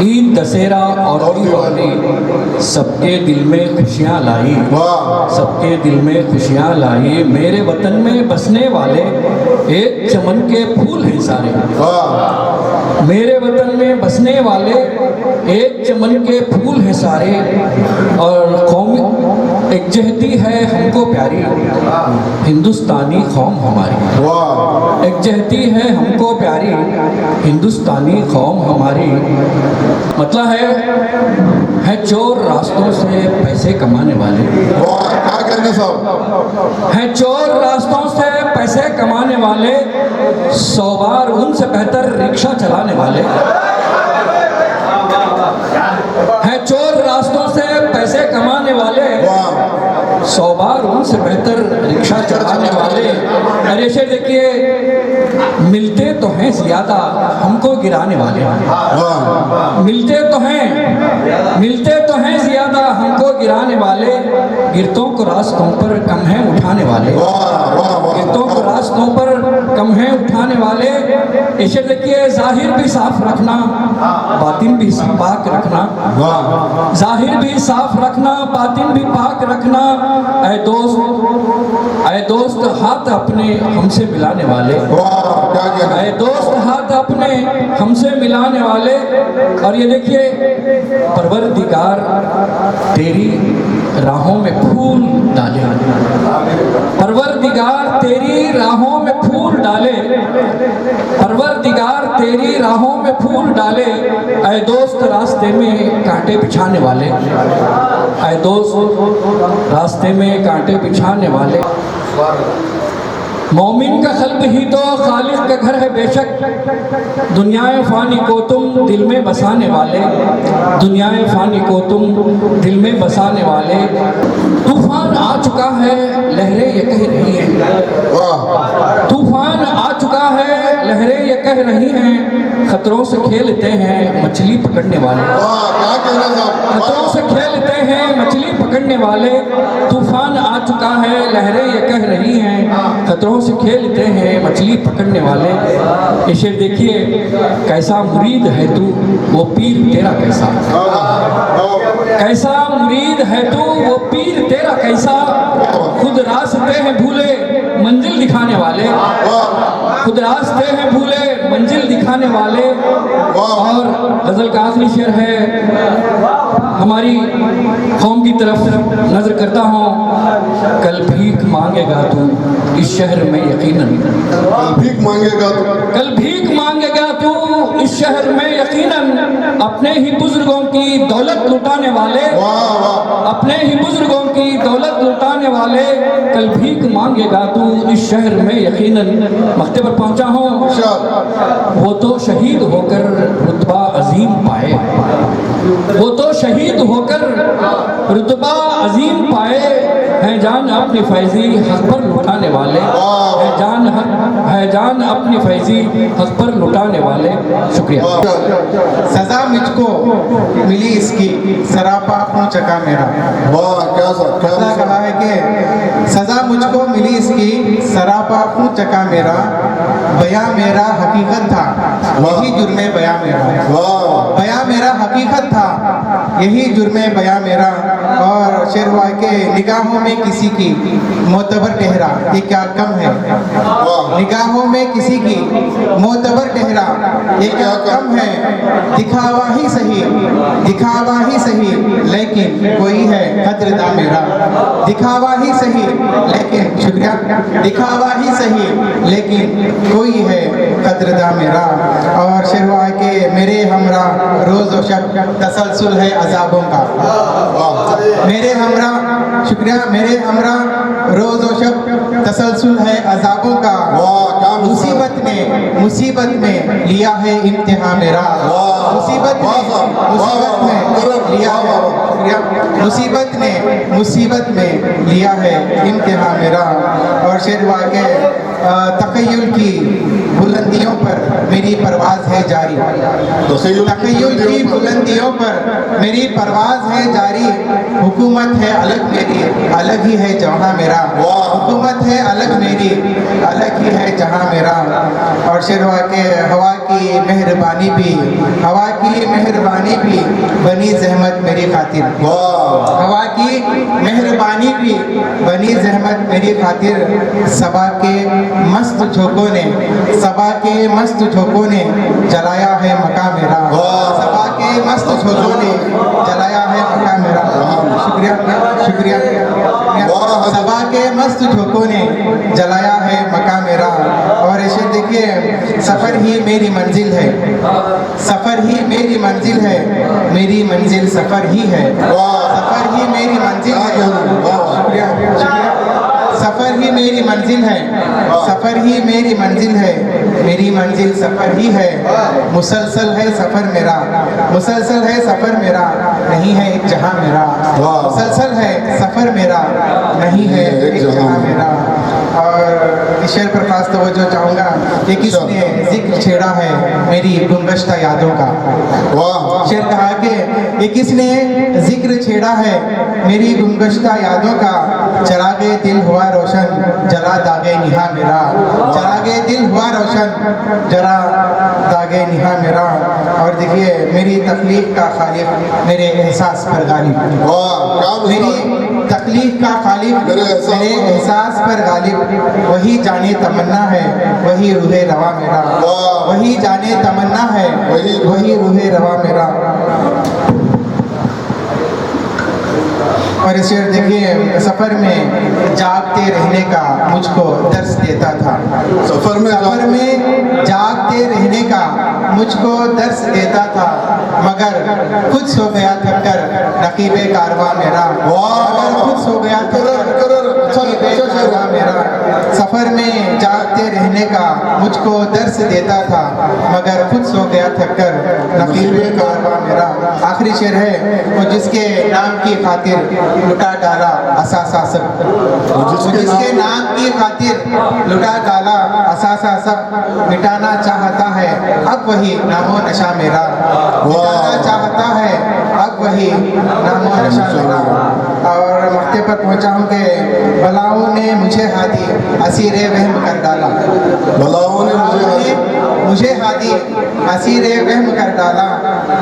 ईद दशहरा और दिवाली सबके दिल में खुशियाँ लाई, सबके दिल में खुशियाँ लाई। मेरे वतन में बसने वाले एक चमन के फूल हैं सारे, मेरे वतन में बसने वाले एक चमन के फूल हैं सारे। और कौम एक जहती है हमको प्यारी, हिंदुस्तानी कौम हमारी, एक जहती है हमको प्यारी, हिंदुस्तानी कौम हमारी। मतलब है चोर रास्तों से पैसे कमाने वाले, हैं चोर रास्तों से पैसे कमाने वाले, 100 बार उनसे बेहतर रिक्शा चलाने वाले, हैं चोर रास्तों से पैसे कमाने वाले, 100 बार उनसे बेहतर रिक्शा चलाने वाले। अरे से देखिए, मिलते तो हैं ज्यादा हमको गिराने वाले, मिलते तो हैं ज्यादा हमको गिराने वाले, गिरतों को रास्तों पर कम है उठाने वाले, गिरतों को रास्तों पर कम है उठाने वाले। इसे देखिए, जाहिर भी साफ रखना, बातिन भी पाक रखना, जाहिर भी साफ रखना, बातिन भी पाक रखना। ऐ दोस्त हाथ अपने हमसे मिलाने वाले, ऐ दोस्त हाथ अपने हमसे मिलाने वाले। और ये देखिए, परवरदिगार तेरी राहों में फूल डाले, परवरदिगार तेरी राहों में फूल डाले, परवरदिगार तेरी राहों में फूल डाले। ऐ दोस्त रास्ते में कांटे बिछाने वाले, ऐ दोस्त रास्ते में कांटे बिछाने वाले। मोमिन का क़ल्ब ही तो खालिक का घर है बेशक, दुनियाए फ़ानी को तुम दिल में बसाने वाले, दुनियाए फ़ानी को तुम दिल में बसाने वाले। तूफान आ चुका है लहरें ये कह रही हैं, तूफान आ चुका है लहरें ये कह रही हैं, खतरों से खेलते हैं मछली पकड़ने वाले, खतरों से खेलते हैं मछली पकड़ने वाले। तूफान आ चुका है लहरें ये कह रही हैं, खतरों से खेलते हैं मछली पकड़ने वाले। इसे देखिए, कैसा मुरीद है तू वो पीर तेरा कैसा, कैसा मुरीद है तू वो पीर तेरा कैसा। खुद रास्ते हैं भूले मंजिल दिखाने वाले, खुद रास्ते हैं भूले मंजिल दिखाने वाले। और गजल का आखिरी शेर है, हमारी कौम की तरफ नजर करता हूँ। कल भीख मांगेगा तू इस शहर में यकीनन, कल भीख मांगेगा तू, कल भीख मांगेगा तू इस शहर में यकीनन। अपने ही बुजुर्गों की दौलत लुटाने वाले, अपने ही बुजुर्गों की दौलत लुटाने वाले, कल भीख मांगेगा तू इस शहर में यकीनन। मक्ते पर पहुंचा हूँ, वो तो शहीद होकर रुतबा अजीम पाए, वो तो शहीद होकर रुतबा अजीम पाए। हैं जान अपनी फैज़ी हक पर लुटाने वाले, है जान अपनी फैज़ी हक पर लुटाने वाले। शुक्रिया। सजा मुझको मिली इसकी, सरापा अपना चका मेरा। वाह क्या अल्लाह कहा है कि सजा मुझको मिली इसकी सरापा खूं चका मेरा, बया मेरा हकीकत था यही जुर्मे बया मेरा, बया मेरा हकीकत था यही जुर्मे बया मेरा। और शेरवा के निगाहों में किसी की मोतबर ठहरा ये क्या कम है, निगाहों में किसी की मोतबर ठहरा ये क्या कम है, दिखावा ही सही, दिखावा ही सही लेकिन कोई है कद्रदा मेरा, दिखावा ही सही लेकिन शुक्रिया, दिखावा ही सही लेकिन कोई है कद्रदा मेरा। और शेरवा के मेरे हमरा रोज और शब तसलसल है अजाबों का, मेरे हमरा शुक्रिया, मेरे हमरा रोज और शब तसलसल है अजाबों का, मुसीबत में लिया है इम्तिहान मेरा, मुसीबत में लिया है शुक्रिया, मुसीबत में लिया है इम्तिहान मेरा। और शेरवा के तखय्युल की बुलंदियों पर मेरी परवाज़ है जारी, तखय्युल की बुलंदियों पर मेरी परवाज़ है जारी, हुकूमत है अलग मेरी अलग ही है जहाँ मेरा, हुकूमत है अलग मेरी अलग ही है जहाँ मेरा। और शेरवा के हवा की मेहरबानी भी, हवा की मेहरबानी भी बनी जहमत मेरी खातिर, हवा की मेहरबानी भी बनी जहमत मेरी खातिर, सबा के मस्त झोंकों ने, सबा के मस्त झोंकों ने जलाया है मका मेरा, सबा के मस्त झोंकों ने जलाया है मका मेरा, शुक्रिया शुक्रिया, सबा के मस्त झोंकों ने जलाया है मका मेरा। और ऐसे देखिए सफ़र ही मेरी मंजिल है, सफ़र ही मेरी मंजिल है, मेरी मंजिल सफ़र ही है, सफ़र ही मेरी मंजिल है, शुक्रिया शुक्रिया, सफ़र ही मेरी मंजिल है, सफ़र ही मेरी मंजिल है, मेरी मंजिल सफ़र ही है, मुसलसल है सफ़र मेरा, मुसलसल है सफ़र मेरा, नहीं है एक जहां मेरा, मुसलसल है सफ़र मेरा, नहीं है एक जहां मेरा। और इस शेर पर खास तवज्जो चाहूँगा कि किसने जिक्र छेड़ा है मेरी गुमगश्ता यादों का, शेर कहा कि ये किसने जिक्र छेड़ा है मेरी गुमगश्ता यादों का, चरागे दिल हुआ रोशन जरा दागे निहा मेरा, चरागे दिल हुआ रोशन जरा दागे निहा मेरा। और देखिए मेरी तकलीफ का खालिक मेरे एहसास पर गालिब, मेरी तकलीफ का खालिक मेरे एहसास पर गालिब, वही जाने तमन्ना है वही रूहे रवा मेरा, वही जाने तमन्ना है वही रूहे रवा मेरा। और इस शेर देखिए सफ़र में जागते रहने का मुझको दर्स देता था, सफ़र में जागते रहने का मुझको दर्स देता था, मगर खुद सो गया थककर रकीबे कारवां मेरा, मगर खुद सो गया थककर रकीबे कारवां मेरा। सफ़र में जागते रहने का मुझको दर्स देता था, मगर खुद सो गया थककर रकीबे कारवां मेरा। आखिरी शेर है वो जिसके नाम की खातिर लुटा डाला असासा सब, जिसके नाम की खातिर लुटा डाला असासा सब, मिटाना चाहता है अब वही नामो नशा मेरा, मिटाना चाहता है अब वही नामो नशा मेरा। और मक्ते पर पहुँचा हूँ कि बलाओं ने मुझे हादी असीरे वहम कर डाला, बलाओं ने मुझे हादी असीरे वहम कर डाला,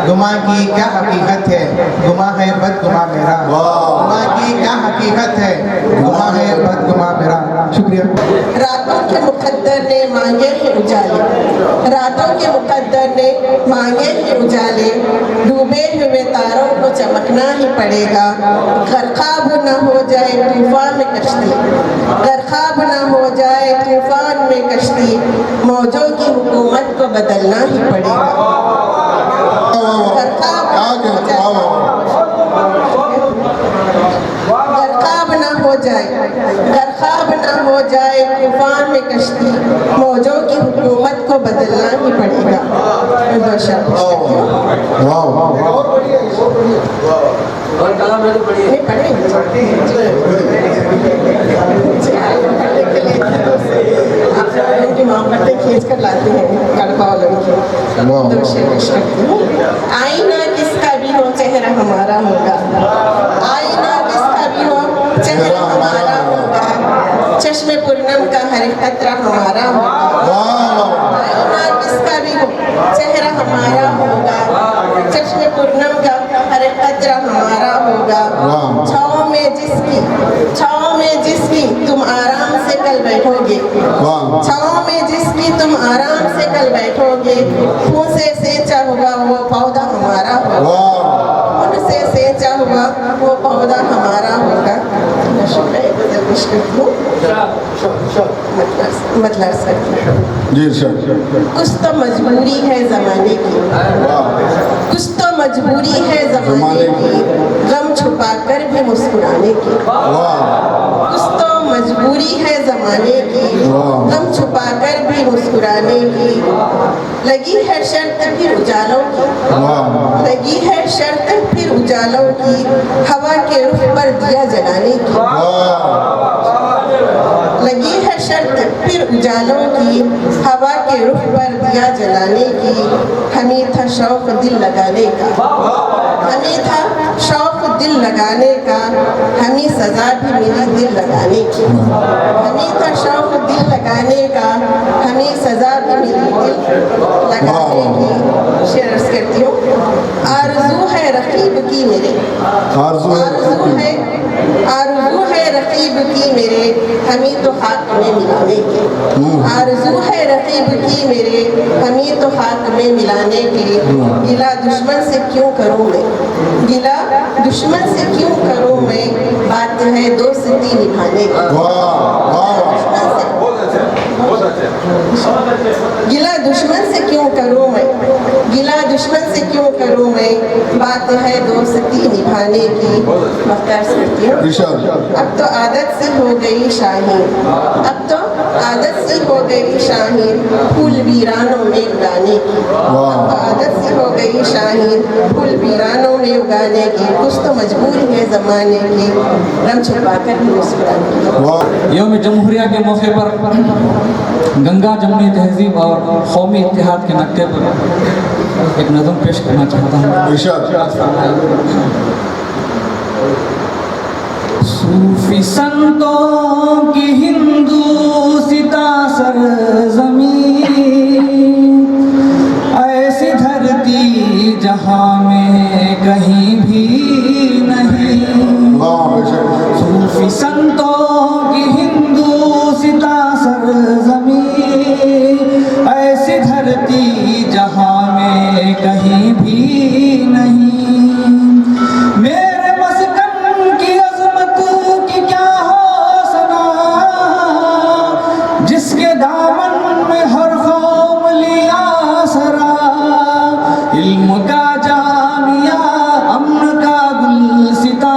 गुमा की क्या हकीकत है गुमा है बदगुमा मेरा, गुमा की क्या हकीकत है गुमा है बदगुमा मेरा। शुक्रिया। रातों के मुकद्दर ने मांगे हैं उजाले, रातों के मुकद्दर ने मांगे हैं उजाले, डूबे हुए तारों को चमकना ही पड़ेगा, गरकाब न हो जाए तूफान में कश्ती, गरकाब न हो जाए तूफान में कश्ती, मौजों की हुकूमत को बदलना ही पड़ेगा, गरकाब न हो जाए, गरकाब न हो जाए तूफान में कश्ती, मौजों की हुकूमत को बदलना ही पड़ेगा। उनकी मोहब्बतें खींच कर लाते हैं कड़पा वालों की। आईना किसका भी हो चेहरा हमारा होगा, आईना किसका भी हो चेहरा हमारा होगा, पूनम का हर कतरा हमारा होगा, किसका भी हो चेहरा हमारा होगा, चश्मे पूनम का हर कतरा हमारा होगा। छाँव में जिसकी तुम आराम से कल बैठोगे, छाँव में जिसकी तुम आराम से कल बैठोगे, फूल से सेंचा हुआ वो पौधा हमारा होगा, फूल से सेंचा हुआ वो पौधा हमारा होगा। मतलब कुछ तो मजबूरी है जमाने की, कुछ तो मजबूरी है जमाने की, गम छुपा कर भी मुस्कुराने की, कुछ तो मजबूरी है जमाने की, गम छुपा कर भी मुस्कुराने की। लगी है शर्त फिर उजालों की, लगी है शर्त फिर उजालों की, हवा के रुख पर दिया जलाने की, लगी है शर्त फिर उजालों की, हवा के रुख पर दिया जलाने की। हमें था शौक दिल लगाने का, हमें था शौक दिल लगाने का, हमें सजा भी मिली दिल लगाने की, हमें था शौक दिल लगाने का, हमें सजा भी मिली दिल लगाने की। शेर अर्ज करती हूँ। आरज़ू है रकीब की मेरे, आरज़ू है रकीब की मेरे, हमें तो हाथ में मिलाने की, आरज़ू है रकीब की मेरे, हमें तो हाथ में मिलाने की। गिला दुश्मन से क्यों करूँ मैं, गिला दुश्मन से क्यों करूँ मैं, बात है दोस्ती निभाने की। गिला दुश्मन से क्यों करूँ मैं, गिला दुश्मन से क्यों करूँ मैं, बात है दोस्ती निभाने की। मख्तार करती हूँ। अब तो आदत सी हो गई शाहीन, अब तो आदत सी हो गई शाहीन, फूल वीरानों में उगाने की, अब तो आदत सी हो गई शाहीन, फूल वीरानों में उगाने की। कुछ तो मजबूरी है जमाने की, रंग छुपा कर मुस्कुराने की। यौम जमहूरिया के मौके पर गंगा जमनी तहजीब और कौमी इत्तेहाद के नक्शे पर एक नज़म पेश करना चाहता हूँ। सूफी संतों की हिंदूसिता सरज़मीं, ऐसी धरती जहाँ में कहीं भी नहीं। सूफी संतों की हिंदूसिता सरज़मीं, ऐसी धरती जहाँ में कहीं भी नहीं। मेरे मस्कन की अज़मत की क्या हो सना, जिसके दामन में हर कौम लिया सरा। इल्म का जामिया, अमन का गुलसिता,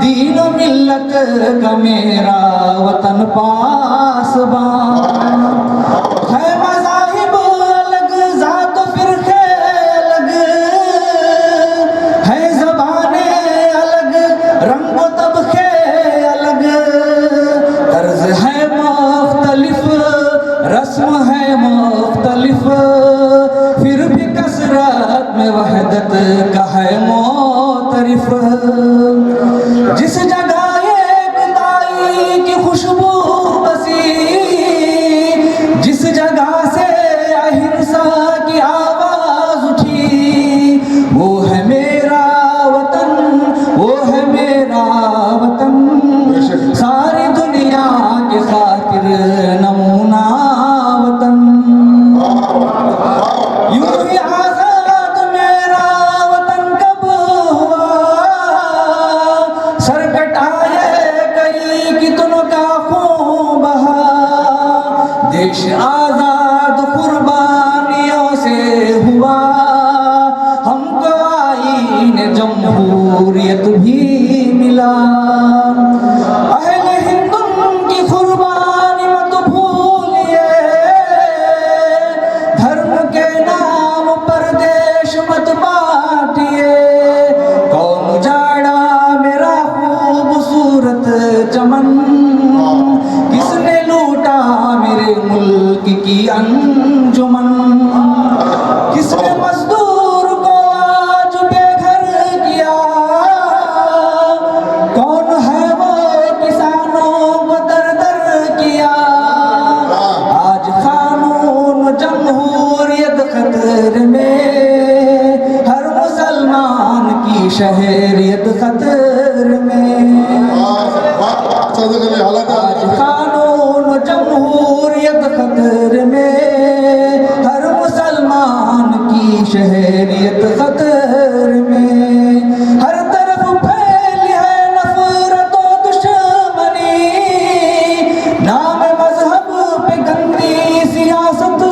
दीन मिल्लत का मेरा वतन पासबां। है मज़ाहिब अलग, ज़ात फिरके अलग, है ज़बाने अलग, रंग व तबके अलग, तर्ज है मुख्तलिफ, रस्म है मुख्तलिफ, फिर भी कसरत में वहदत का है मोतरिफ। जिस जगह एक दाई की खुशबू बसी, जिस जगह से अहिंसा की आवाज उठी, वो है मेरा वतन, वो है मेरा वतन, सारी दुनिया के खातिर नमूना वतन। यूं ही आजाद मेरा वतन कब हुआ, सर कटाए कई कितनों का खून बहा। देश आजाद कुर्बानियों से हुआ, हमको आईन जमहूरियत भी मिला। अहले हिंदुम की कुर्बानी मत भूलिए, धर्म के नाम पर देश मत बांटिए। कौन उजाड़ा मेरा खूबसूरत चमन, किसने लूटा मेरे मुल्क की अंजुमन। किसने मजदूर को आज बेघर किया, कौन है वो किसानों को दर दर आज कानून जमहूरियत खतरे में, हर मुसलमान की शहरियत खतरे में, हर तरफ फैली है नफरत और दुश्मनी, नाम मजहब पे गंदी सियासत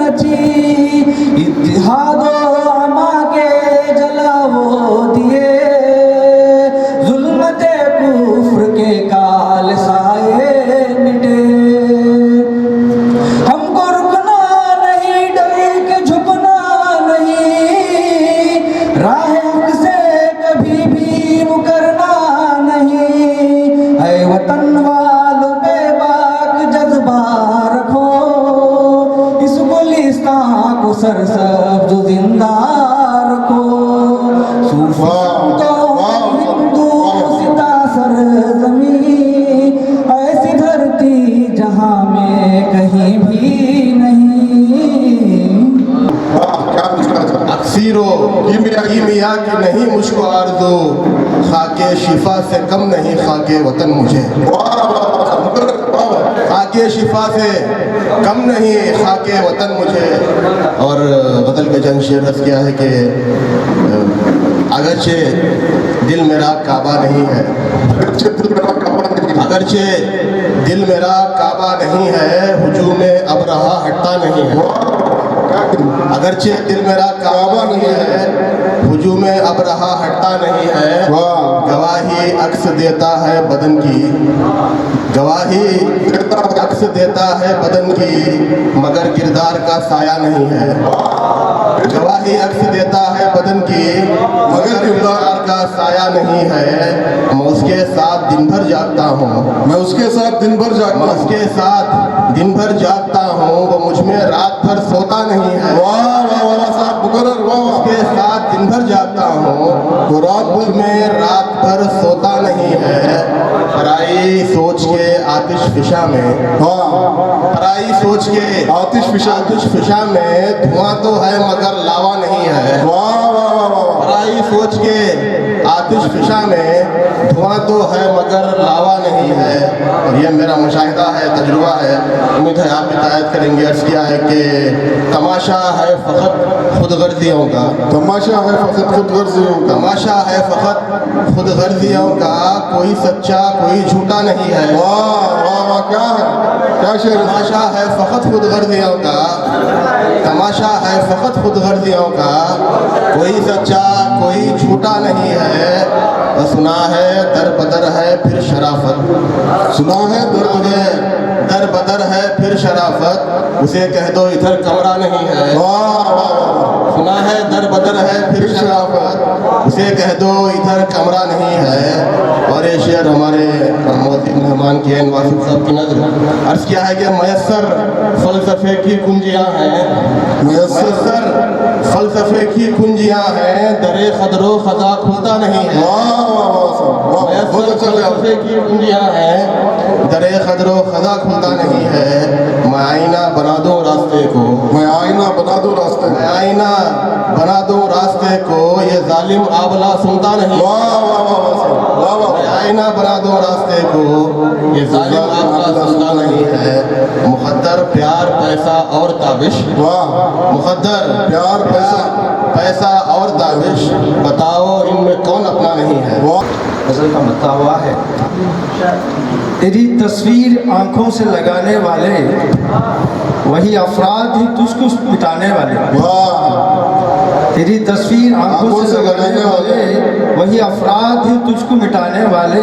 रची, इत्तिहाद अमा के जलावो दिए, जुल्मते कुफ्र के काल साए मिटे। हमको रुकना नहीं, डर के झुकना नहीं, राह हक से कभी भी मुकरना नहीं। ऐ वतन वालों बेबाक जज्बा रखो, इस गुलिस्तान को सरसब्ज जिंदा रखो। सूफी हिंदू सिता सरजमी, ऐसी धरती जहां में कहीं भी नहीं। अक्सीरो कीमिया की नहीं मुझको आरज़ू, खाके शिफा से कम नहीं खाके वतन मुझे। खाके शिफा से कम नहीं खाके वतन मुझे। और गज़ल के चंद शेर रस किया है कि अगरचे दिल मेरा काबा नहीं है, अगरचे दिल मेरा काबा नहीं है, हुजूम अबरहा हटता नहीं है। अगरचे दिल मेरा काबा नहीं है, हुजूम अबरहा हटता नहीं है। गवाही अक्स देता है बदन की, गवाही अक्स देता है बदन की, मगर किरदार का साया नहीं है। गवाही अक्स देता है बदन की, मगर किरदार का साया नहीं है। मैं उसके साथ दिन भर जागता हूँ, मैं उसके साथ दिन भर जागता मैं उसके साथ दिन भर जागता हूँ, वो मुझ में रात भर सोता नहीं है। वाह वाह वाह साहब मुकर्रर, वाह। उसके साथ दिन भर जागता हूँ, तो मुझ में रात भर सोता नहीं है। पराई सोच के आतिश फिशा में, पराई सोच के आतिश फिशा में धुआं तो है मगर लावा नहीं है। वाह वाह वाह वाह। पराई सोच के आतिश फिशा में धुआं तो है मगर लावा नहीं है। और ये मेरा मुशाहिदा है, तजुर्बा है, उम्मीद है आप भी तायद करेंगे। अर्ज़ किया है कि तमाशा है फ़कत खुदगर्जियों का, तमाशा है फ़कत खुदगर्जियों का, तमाशा है फ़कत खुदगर्जियों का, कोई सच्चा कोई झूठा नहीं है। वाह वाह वाह, क्या है, क्या शेर। तमाशा है फ़कत खुदगर्जियों का, तमाशा है फ़कत खुदगर्जियों का, कोई सच्चा कोई झूठा नहीं है। और सुना है दर बदर है फिर शराफत, सुना है दर बदर है फिर शराफत, उसे कह दो इधर कमरा नहीं है। वाह वाह वाह। सुना है दर बदर है फिर शराफत, उसे कह दो इधर कमरा नहीं है। और ये शेर हमारे मोहतरम मेहमान की हैं वासिफ साहब की नज़र। अर्ज़ किया है कि मयस्सर फ़लसफ़े की कुंजियाँ हैं, मयस्सर फ़लसफ़े की कुंजियाँ हैं, दरे क़द्रो ख़ज़ा खुलता नहीं है। मयस्सर फ़लसफ़े की कुंजियाँ हैं, दरे क़द्रो ख़ज़ा खुलता नहीं है। मैं आईना बना दूँ रास्ते को, मैं आईना बना दूँ रास्ते को, मैं आईना बना दूँ रास्ते को, ये जालिम आबला सुनता नहीं। वाह वाह वाह वाह। मैं आईना बना दूँ रास्ते को, ये जालिम आबला सुनता नहीं है। मुक़द्दर प्यार पैसा और ताबिश, वाह। मुक़द्दर प्यार पैसा पैसा और ताबिश, बताओ इनमें कौन अपना नहीं है। गज़ल का मतलब हुआ है, तेरी तस्वीर आंखों से लगाने वाले वही अफराद ही तुझको मिटाने वाले। वाह। तेरी तस्वीर आंखों से लगाने वाले वही अफराद ही तुझको मिटाने वाले।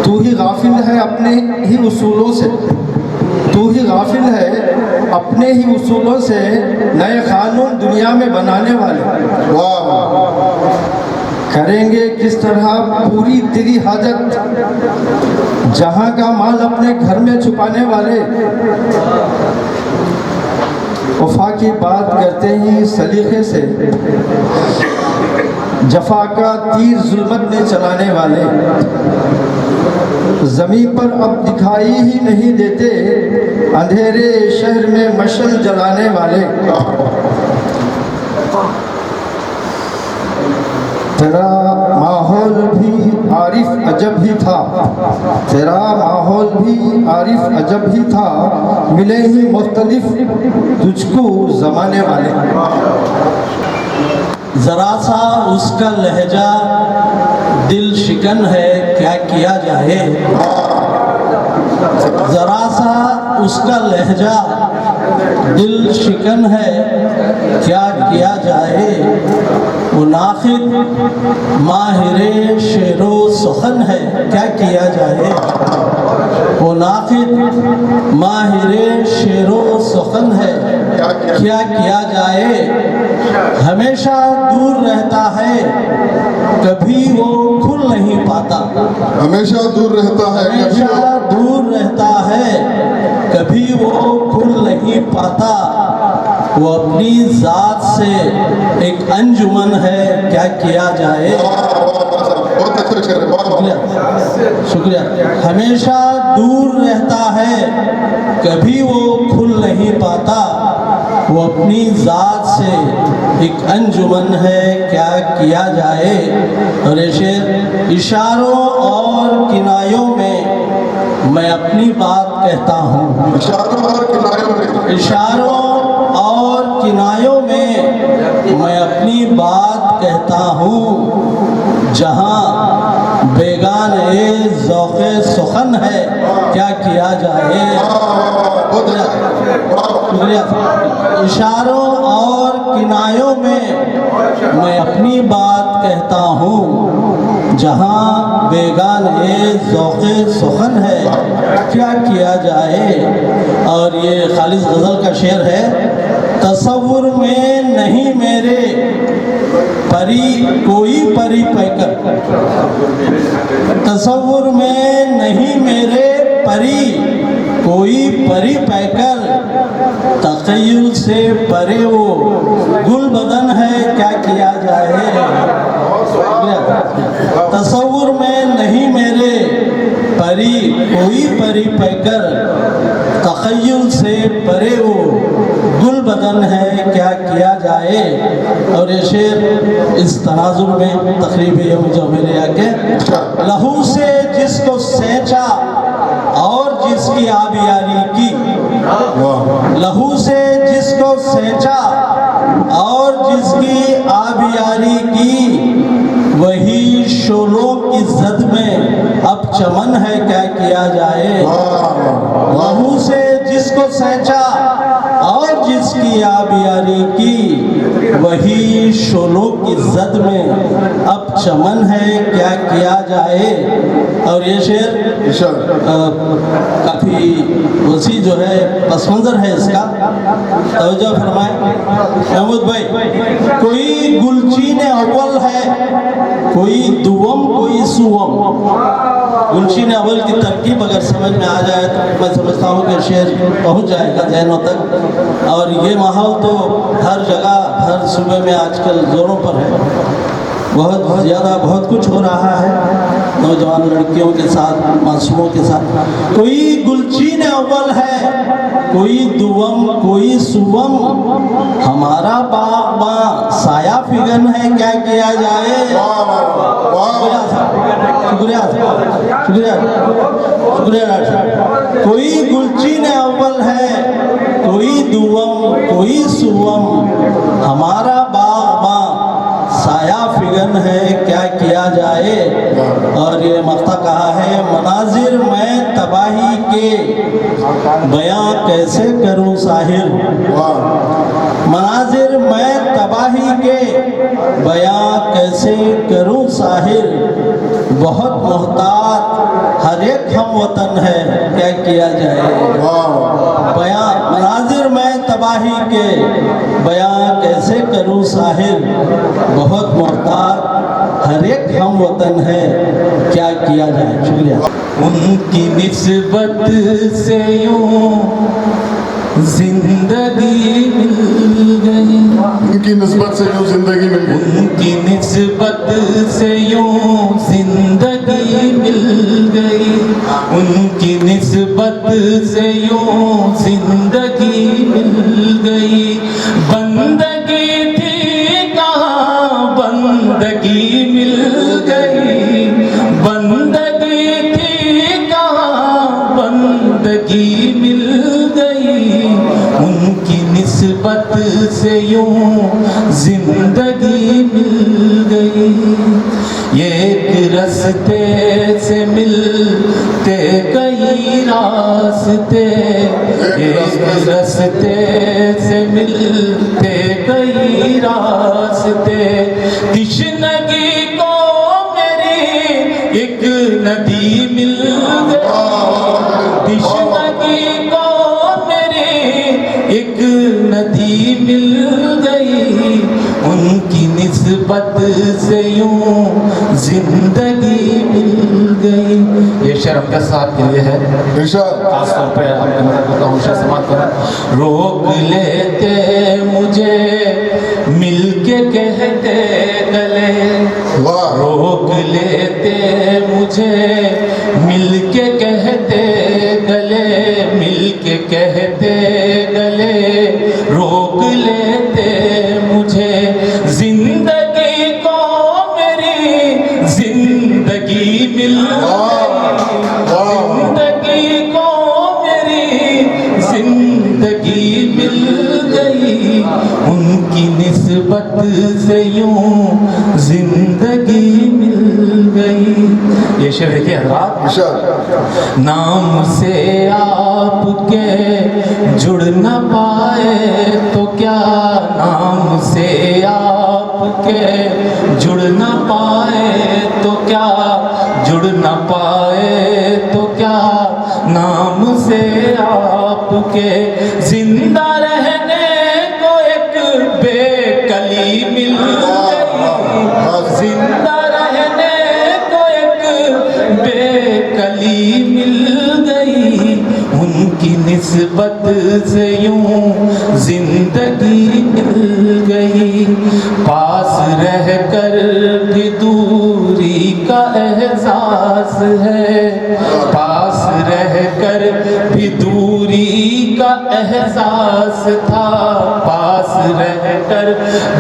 तू ही गाफिल है अपने ही उसूलों से, तू ही गाफिल है अपने ही उसूलों से, नए कानून दुनिया में बनाने वाले। वाह। करेंगे किस तरह पूरी तेरी हाजत, जहां का माल अपने घर में छुपाने वाले। वफा की बात करते ही सलीके से, जफा का तीर जुल्मत में चलाने वाले। ज़मीन पर अब दिखाई ही नहीं देते, अंधेरे शहर में मशल जलाने वाले। तेरा माहौल भी आरिफ अजब ही था, तेरा माहौल भी आरिफ अजब ही था, मिले ही मुख्तलिफ तुझको ज़माने वाले। ज़रा सा उसका लहजा दिल शिकन है, क्या किया जाए। ज़रा सा उसका लहजा दिल शिकन है, क्या किया जाए। वो नाखिद माहिर शेरो सुखन है, क्या किया जाए। वो नाखिद माहिर शेरो सुखन है, क्या किया जाए। हमेशा दूर रहता है, कभी वो खुल नहीं पाता। हमेशा दूर रहता है, हमेशा दूर रहता है, कभी वो खुल नहीं पाता। वो अपनी ज़ात से एक अंजुमन है, क्या किया जाए। शुक्रिया। हमेशा दूर रहता है, कभी वो खुल नहीं पाता। वो अपनी ज़ात से एक अंजुमन है, क्या किया जाए। और ये शेर इशारों और किनायों में मैं अपनी बात कहता हूँ। इशारों और किनायों में, इशारों और किनायों में मैं अपनी बात कहता हूँ। जहाँ बेगाने ज़ौक़े सुखन है, क्या किया जाए। शुक्रिया। इशारों और किनायों में मैं अपनी बात कहता हूँ। जहाँ बेगाने ज़ौक़े सुखन है, क्या किया जाए। और ये खालिद गज़ल का शेर है। तसव्वुर में नहीं मेरे परी कोई परी पैकर, तसव्वुर में नहीं मेरे परी कोई परी पैकर, तख़य्युल से परे वो गुल बदन है, क्या किया जाए। तसव्वुर में नहीं मेरे परी कोई परी पैकर, तख़य्युल से परे वो गुल बदन है, क्या किया जाए। और ये शेर इस तनाजुर में तकरीब यौम जुमेराह के लहू से जिसको सेंचा और जिसकी आबियारी की, लहू से जिसको सेंचा और जिसकी आबियारी की, वही शोलों की जद में अब चमन है, क्या किया जाए। लहू से जिसको सेंचा और जिसकी आबियारी की, वही शोलों की जद में अब चमन है, क्या किया जाए। और ये शेर काफ़ी वसी जो है पस मंज़र है इसका, तवज्जो फरमाए महमूद भाई। कोई गुलचीन अव्वल है, कोई दुवम कोई सुवम। गुलचीन अव्वल की तरकीब अगर समझ में आ जाए तो मैं समझता हूँ कि शेर पहुँच जाएगा जहनों तक। और ये माहौल तो हर जगह हर सूबे में आजकल जोरों पर है। बहुत ज़्यादा बहुत कुछ हो रहा है नौजवान लड़कियों के साथ, मासूमों के साथ। कोई गुलचीन अव्वल है, कोई दुवम कोई सुवम, हमारा बाग़बां साया फिगन है, क्या किया जाए। शुक्रिया शुक्रिया शुक्रिया। कोई गुलचीन अव्वल है, कोई दुवम कोई सुवम, हमारा बाग़बां साया फिगन है, क्या किया जाए। और ये मक्ता कहा है। मनाजिर मैं तबाही के बयां कैसे करूं साहिर, मनाजिर मैं तबाही के बयां कैसे करूं साहिर, बहुत मोहतात हर एक हम वतन है, क्या किया जाए। बयां मनाजिर मैं तबाही के बयां कैसे करूं साहिर, बहुत मोहतात हर एक हम वतन है, क्या किया जाए। शुक्रिया। उनकी निस्बत से यूं जिंदगी मिल गई, उनकी निस्बत से यूं जिंदगी मिल गई, उनकी निस्बत से यूं जिंदगी मिल गई, उनकी निस्बत से यूं जिंदगी मिल गई। बंदगी थी कहाँ बंदगी मिल गई, से यूं जिंदगी मिल गई। एक रास्ते से मिलते कई रास्ते, एक रास्ते से मिलते कई रास्ते, तिश्नगी को मेरी एक नदी मिल गई, तिश्नगी को मेरी एक नदी मिल गई, उनकी निस्बत से यूं जिंदगी मिल गई। ये शेर अमजद साहब के लिए है, खास तौर पे आपके नजर का होशा समाप्त करें। रोक लेते मुझे मिलके कहते गले, रोक लेते मुझे मिलके कहते गले, मिलके कहते गले, रोक लेते मुझे जिंदगी को मेरी जिंदगी मिल गई, जिंदगी को मेरी जिंदगी मिल गई, उनकी निस्बत से यूं जिंदगी मिल गई। ये शेर देखिए हज़रात, नाम से आपके जुड़ न पाए तो क्या, नाम से आपके जुड़ न पाए तो क्या, जुड़ न पाए तो क्या, नाम से आपके जिंदा रहने को एक बेकली मिल गई, जिंदा रहने को एक बेकली मिल गई, उनकी निस्बत से यूं जिंदगी मिल गई। पास रह कर भी दूरी का एहसास है, पास रह कर भी दूरी का एहसास था, पास रह कर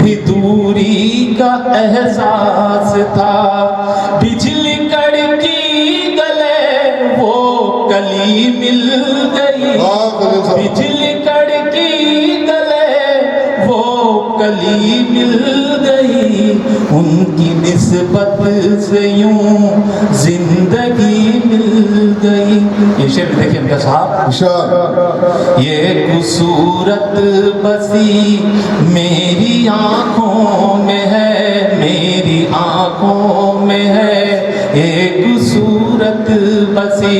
भी दूरी का एहसास था, बिजली कड़की गले वो कली मिल गई, बिजली कड़की गले वो कली मिल गई, उनकी निस्बत से यूं जिंदगी मिल गई। ये शेर देखिए इनका साहब, ये खूबसूरत बसी मेरी आंखों में है, मेरी आंखों में है, एक खूबसूरत बसी,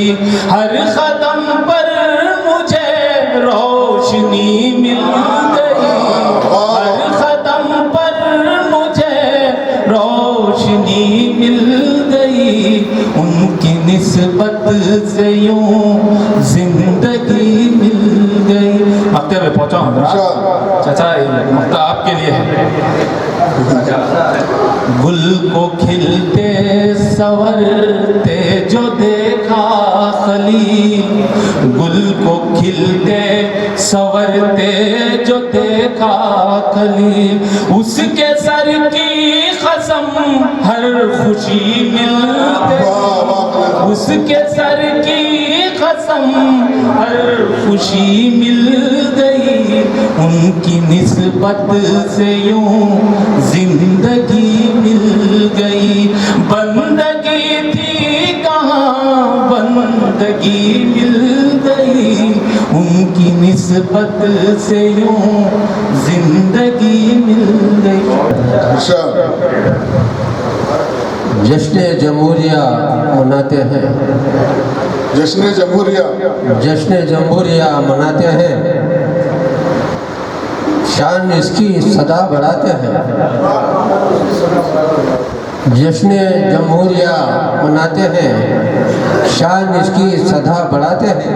हर कदम पर मुझे रोशनी मिल गई, हर कदम पर मुझे रोशनी मिल गई, उनकी निस्बत से यूं जिंदगी मिल गई। मक्के में पहुंचा हूँ चाचा, मक्का आपके लिए है। गुल को खिलते संवरते जो देखा खलील, गुल को खिलते संवरते जो देखा खलील, उसके सर की कसम हर खुशी मिल गई, उसके सर की कसम हर खुशी मिल गई, उनकी निस्बत से यूं जिंदगी मिल गई। बंदगी थी कहाँ बंदगी मिल गई, उनकी निस्बत से यूं जिंदगी मिल गई। जश्न जमहूरिया मनाते हैं, जश्न जमहूरिया, जश्न जमहूरिया मनाते हैं, शान इसकी सदा बढ़ाते हैं, जश्न जमहूरिया मनाते हैं, शान इसकी सदा बढ़ाते हैं,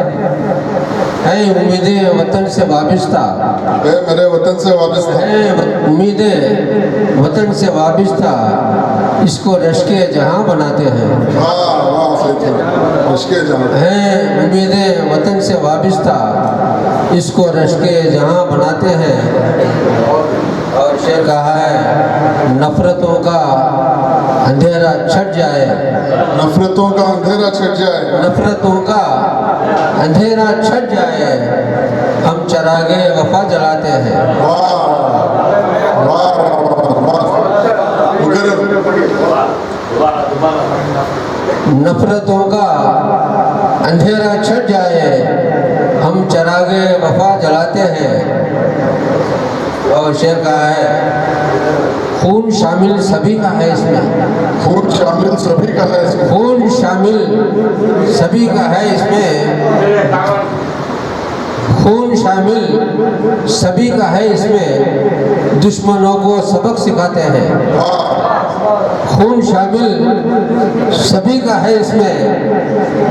है उम्मीदें वतन से वाबिस्ता, मेरे वतन से वाबिस्ता, है उम्मीदें वतन से वाबिस्ता, इसको रश्के जहाँ बनाते हैं, रश्के जहाँ, है उम्मीदें वतन से वाबिस्ता, इसको रश्के जहाँ बनाते हैं। और शेर कहा है, नफरतों का अंधेरा छट जाए, नफरतों का अंधेरा छट जाए, नफरतों का अंधेरा छट जाए, हम चरागे वफा जलाते हैं। नफरतों का अंधेरा छट जाए, हम चरागे वफा जलाते हैं। और शेर कहा है, खून शामिल सभी का है इसमें, खून शामिल सभी का है इसमें, खून शामिल सभी का है इसमें, खून शामिल सभी का है इसमें, दुश्मनों को सबक सिखाते हैं। खून शामिल सभी का है इसमें,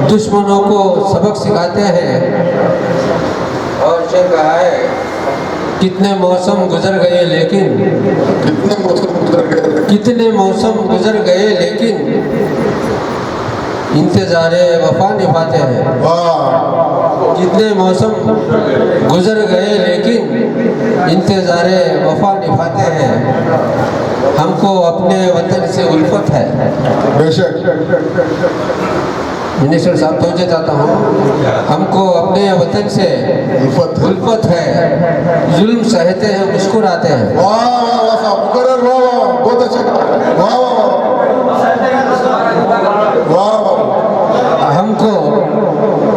दुश्मनों को सबक सिखाते हैं। और शेर कहा है, कितने मौसम गुजर गए लेकिन, कितने मौसम गुजर गए, कितने मौसम गुजर गए लेकिन इंतज़ारे वफा निभाते हैं। कितने मौसम गुजर गए लेकिन इंतज़ारे वफा निभाते हैं। हमको अपने वतन से उल्फत है। बेशक मिनिस्टर साहब पहुँचे जाता हूँ, हमको अपने वतन से उल्फत है। जुल्म सहते हैं, मुस्कुराते हैं। वाह वाह वाह साहब, मुकर्रर, वाह वाह, बहुत अच्छा, वाह वाह वाह वाह।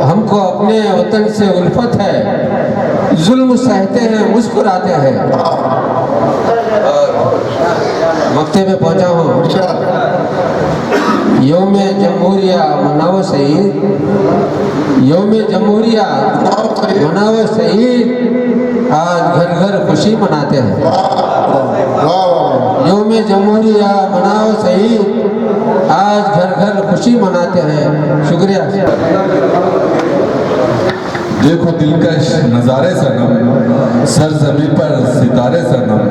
हमको अपने वतन से उल्फत है, जुल्म सहते हैं, मुस्कुराते हैं। मक्ते में पहुंचा हूँ, यौम जमहूरिया मनाओ शहीद, यौम जमहूरिया मनाओ शहीद, आज घर घर खुशी मनाते हैं। यौम जमहूरिया मनाओ शहीद, आज घर घर खुशी मनाते हैं। शुक्रिया। देखो दिलकश नज़ारे सनम, सरजमी पर सितारे सनम,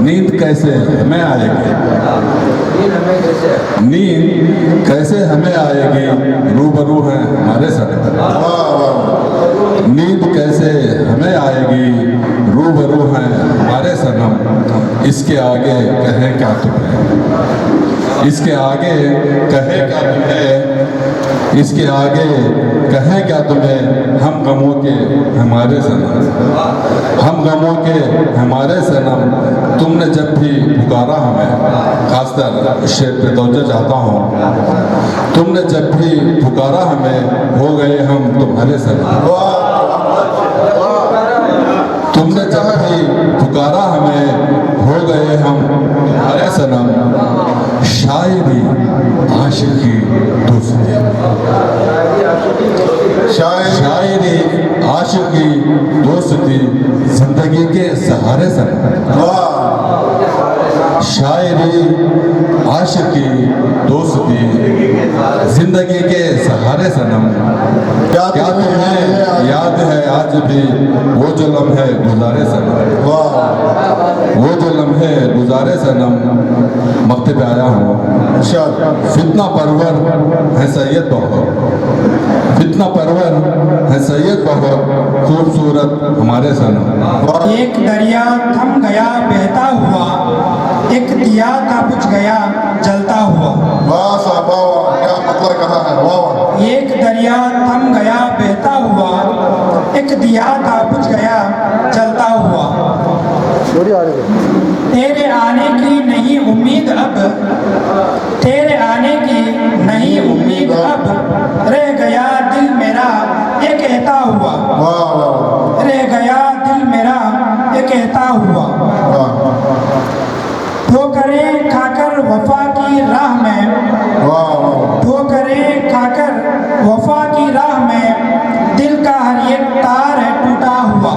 नींद कैसे हमें आएगी, नींद कैसे हमें आएगी, रूबरू हैं हमारे सनम। नींद कैसे हमें आएगी, रूबरू हैं हमारे सनम, इसके आगे कहें क्या तुम्हें, इसके आगे कहें क्या तुम्हें, इसके आगे कहें क्या तुम्हें, हम गमों के हमारे सनम, हम गमों के हमारे सनम, तुमने जब भी पुकारा हमें, खासकर शेर पे तवज्जो चाहता हूँ, तुमने जब भी पुकारा हमें, हो गए हम तुम्हारे सनम। तुमने जब भी पुकारा हमें, हो गए हम तुम्हारे सनम, शायरी आशिकी दोस्ती, शायरी आशिकी दोस्ती, जिंदगी के सहारे सनम, शायरी आशिकी दोस्ती, जिंदगी के सहारे सनम, क्या तुम्हें याद है आज भी वो जो लम्हे गुजारे सनम, वो जो लम्हे गुजारे सनम। मक्ते पे आया हूँ, फितना परवर है सैयद बहुत, फितना परवर है सैयद बहुत, खूबसूरत हमारे सनम। एक दरिया थम गया बहता हुआ, एक दिया था बुझ गया जलता हुआ। वाह साहब, वाह, क्या मतलब कहा है, वाह। एक दरिया थम गया बहता हुआ, एक दिया था बुझ गया जलता हुआ। तेरे आने की नहीं उम्मीद अब, तेरे आने की नहीं उम्मीद अब, रह गया दिल मेरा ये कहता हुआ, रह गया दिल मेरा ये कहता हुआ। ठोकरें खाकर वफा की राह में, ठोकरें खाकर वफा की राह में, दिल का हर एक तार है टूटा हुआ,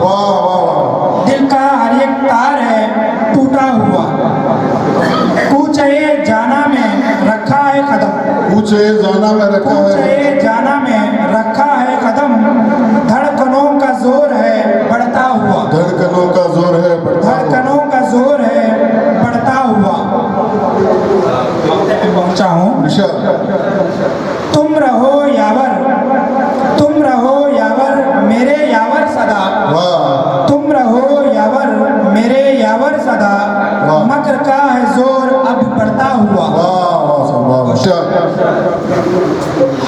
दिल का हर एक तार है टूटा हुआ। कूचे जाना में रखा है कदम, कूचे जाना में रखा है, कूचे जाना में रखा है कदम, धड़कनों का जोर है बढ़ता हुआ, धड़कनों का जोर है, धड़कनों का जोर है बढ़ता हुआ। पहुंचा हूँ, तुम रहो यावर, तुम रहो यावर मेरे यावर सदा, तुम रहो यावर मेरे यावर सदा, मकर का है जोर अब बढ़ता हुआ।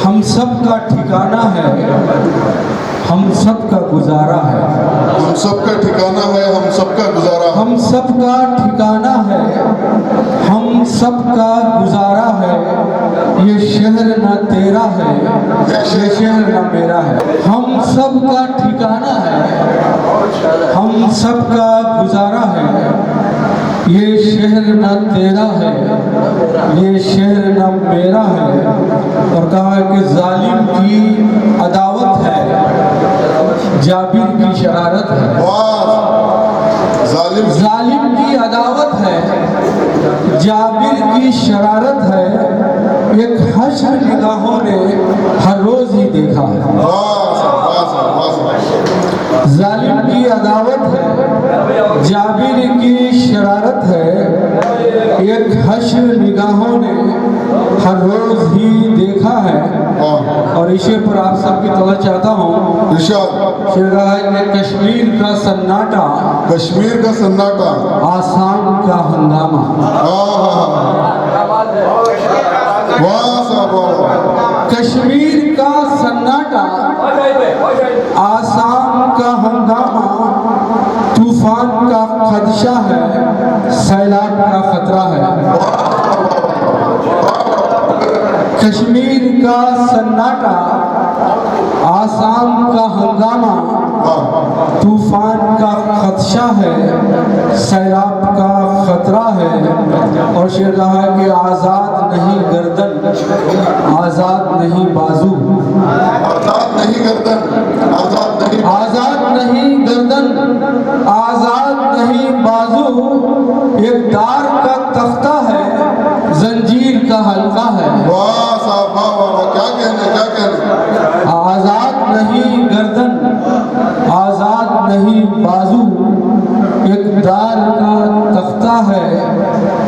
हम सब का ठिकाना है, हम सब का गुजारा है, सबका ठिकाना है, हम सबका गुजारा, हम सबका ठिकाना है, हम सबका गुजारा है, ये शहर न तेरा है, ये शहर न मेरा है। हम सबका ठिकाना है, हम सबका गुजारा है, ये शहर न तेरा है, ये शहर न मेरा है। और कहा कि जालिम की अदावत है, जाबिर की शरारत है। जालिम की अदावत है, जाबिर की शरारत है, एक हश्र निगाहों ने हर रोज ही देखा है। जालिम की अदावत है, जाबिर की शरारत है, एक हश्र निगाहों ने हर रोज ही देखा है। और इसे पर आप सबकी तवज्जो चाहता हूँ। शेर रहा है कि कश्मीर का सन्नाटा, कश्मीर का सन्नाटा, आसाम का हंगामा। कश्मीर का सन्नाटा, आसाम का हंगामा, तूफान का खदशा है, सैलाब का खतरा है। कश्मीर का सन्नाटा, आसाम का हंगामा, तूफान का खदशा है, सैलाब का खतरा है। और शेर रहा है कि आज़ाद नहीं गर्दन, आज़ाद नहीं बाजू, आजाद नहीं गर्दन, आजाद नहीं, आज़ाद नहीं गर्दन, आज़ाद नहीं बाजू, एक दार का तख्ता है, जंजीर का हल्का है। वाह साहब, वाह वाह वाह, क्या कहने, क्या कहने। आज़ाद नहीं गर्दन, आज़ाद नहीं बाजू, एक दार का तख्ता है,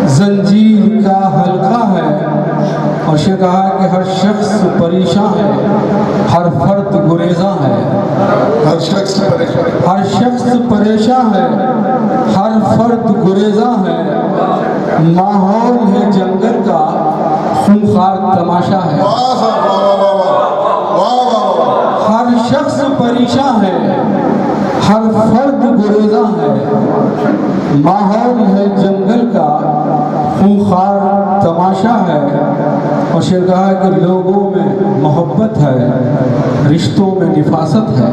जंजीर का हल्का है। और शेर कहा कि हर शख्स परेशान है, हर फर्द गुरेजा है, हर शख्स परेशान, हर शख्स परेशान है, हर फर्द गुरेजा है। माहौल है जंगल का, खूंखार तमाशा है। हर शख्स परेशान है, हर फर्द गुरेजा है। माहौल है जंगल का, खूंखार तमाशा है। और शेर कहा कि लोगों में मोहब्बत है, रिश्तों में निफासत है।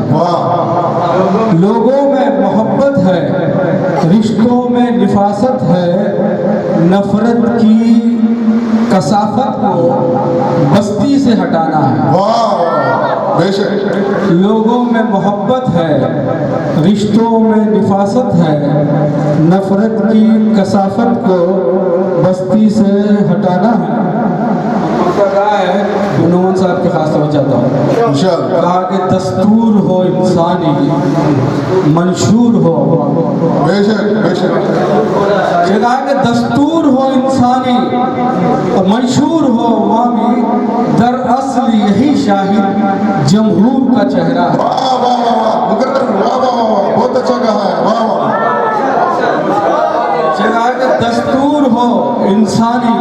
लोगों में मोहब्बत है, रिश्तों में निफासत है। नफरत की कसाफत को बस्ती से हटाना है। बेशक लोगों में मोहब्बत है, रिश्तों में निफासत है। नफरत की कसाफत को बस्ती से हटाना है। कहा है नोमान साहब के खास तवज्जो चाहता हूँ। कहा कि दस्तूर हो इंसानी, मंशूर हो, बेशक बेशक, कहा कि दस्तूर हो इंसानी और मंशूर हो अवामी, दरअसल यही शाहिद जमहूर का चेहरा है। वाह वाह वाह, बहुत अच्छा कहा है, वाह वाह। दस्तूर हो इंसानी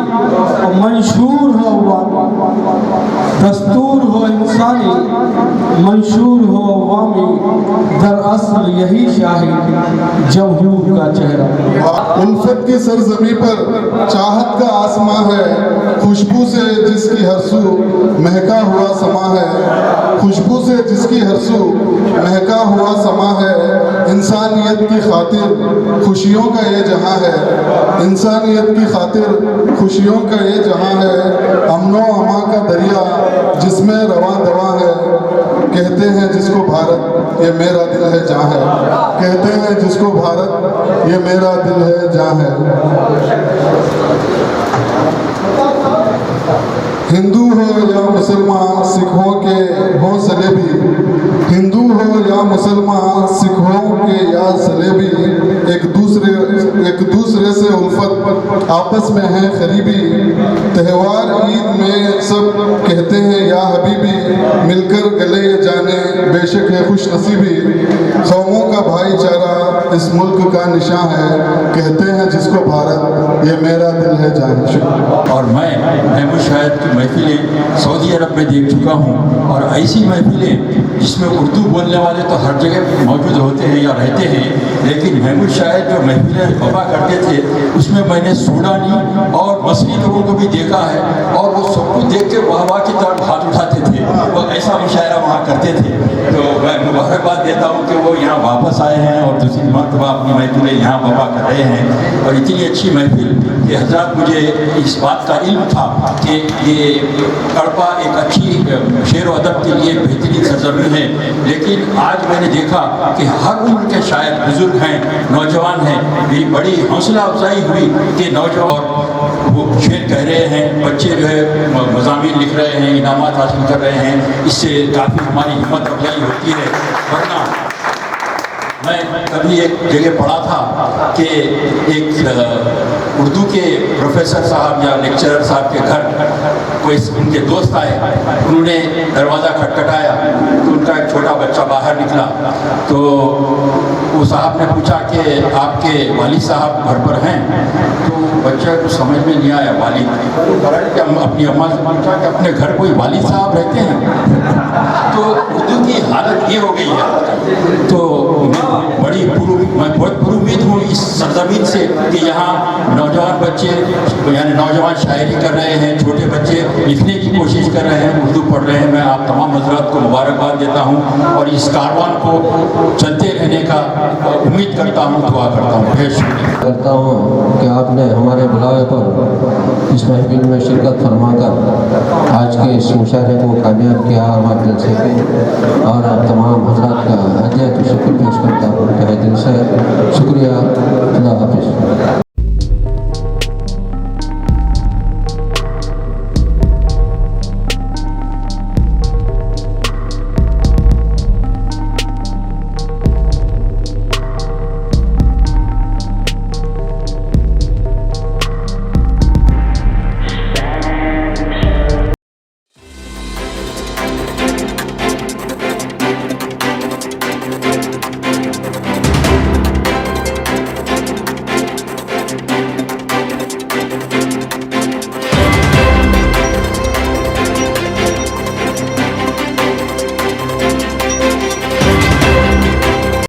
और मंशूर हो अवामी, दस्तूर हो इंसानी, मंशूर हो अवामी, दरअसल यही शाहिद जमहूर का चेहरा। उल्फत की सरजमी पर चाहत का आसमां है, खुशबू से जिसकी हरसू महका हुआ समा है। खुशबू से जिसकी हरसू महका हुआ समा है। इंसानियत की खातिर खुशियों का ये जहां है, इंसानियत की खातिर खुशियों का ये जहां है। अमनो अमा का दरिया जिसमें रवां दवा है। कहते हैं जिसको भारत ये मेरा दिल है जहाँ है, कहते हैं जिसको भारत ये मेरा दिल है जहाँ है। हिंदू हो या मुसलमान, सिखों के हों सलेबी, हिंदू हो या मुसलमान, सिखों के या सलेबी, एक दूसरे से उल्फत आपस में है करीबी। त्यौहार ईद में सब कहते हैं या हबीबी, मिलकर गले जाने बेशक है खुश नसीबी। कौमों का भाईचारा इस मुल्क का निशान है, कहते हैं जिसको भारत ये मेरा दिल है जान। शुक्रिया। और मैं महमूद शायद की महफिलें सऊदी अरब में देख चुका हूँ, और ऐसी महफिलें जिसमें उर्दू बोलने वाले तो हर जगह मौजूद होते हैं या रहते हैं, लेकिन महमूद शायद जो महफिलें बपा करते थे उसमें मैंने सूडानी और मसरी लोगों को भी देखा है, और वो सबको देख के वाह की तरफ हाथ उठाते थे, वो ऐसा मुशायरा वहाँ करते थे। तो मैं मुबारकबाद देता हूँ कि वो यहाँ वापस आए हैं और दूसरी मरतबा अपनी महफिलें यहाँ बपा कर रहे हैं। और इतनी अच्छी महफिल कि हजरत मुझे इस बात का इल्म था कि ये कड़पा एक अच्छी शेर व अदब के लिए बेहतरीन सरजमीन है, लेकिन आज मैंने देखा कि हर उम्र के शायद बुजुर्ग हैं, नौजवान हैं। मेरी बड़ी हौसला अफजाई हुई कि नौजवान वो शेर कह रहे हैं, बच्चे जो है मज़ामीन लिख रहे हैं, इनामात हासिल कर रहे हैं, इससे काफ़ी हमारी हिम्मत अफजाई होती है। वरना मैं कभी एक जगह पढ़ा था कि एक उर्दू के प्रोफेसर साहब या लेक्चरर साहब के घर कोई उनके दोस्त आए, उन्होंने दरवाज़ा खटखटाया तो उनका एक छोटा बच्चा बाहर निकला। तो वो साहब ने पूछा कि आपके वालिद साहब घर पर हैं? तो बच्चे को समझ में नहीं आया वालिद, तो अपनी अम्मा से पूछा कि अपने घर कोई वालिद साहब रहते हैं? तो उर्दू की हालत ये हो गई है। तो मैं बहुत पुरुमीद हूँ इस सरजमीन से कि यहाँ नौजवान बच्चे यानी नौजवान शायरी कर रहे हैं, छोटे बच्चे लिखने की कोशिश कर रहे हैं, उर्दू पढ़ रहे हैं। मैं आप तमाम हज़रात को मुबारकबाद देता हूँ और इस कारवान को चलते रहने का उम्मीद करता हूँ, दुआ करता हूँ। बहुत शुक्रिया करता हूँ कि आपने हमारे बुलावे पर इस महफिल में शिरकत फरमाकर आज के इस मुशायरे को कामयाब किया हमारे दिल से, और आप तमाम हज़रात का हदिया की शुक्र पेश करता हूँ तहे दिल से। शुक्रिया। अल्लाह हाफ़िज़।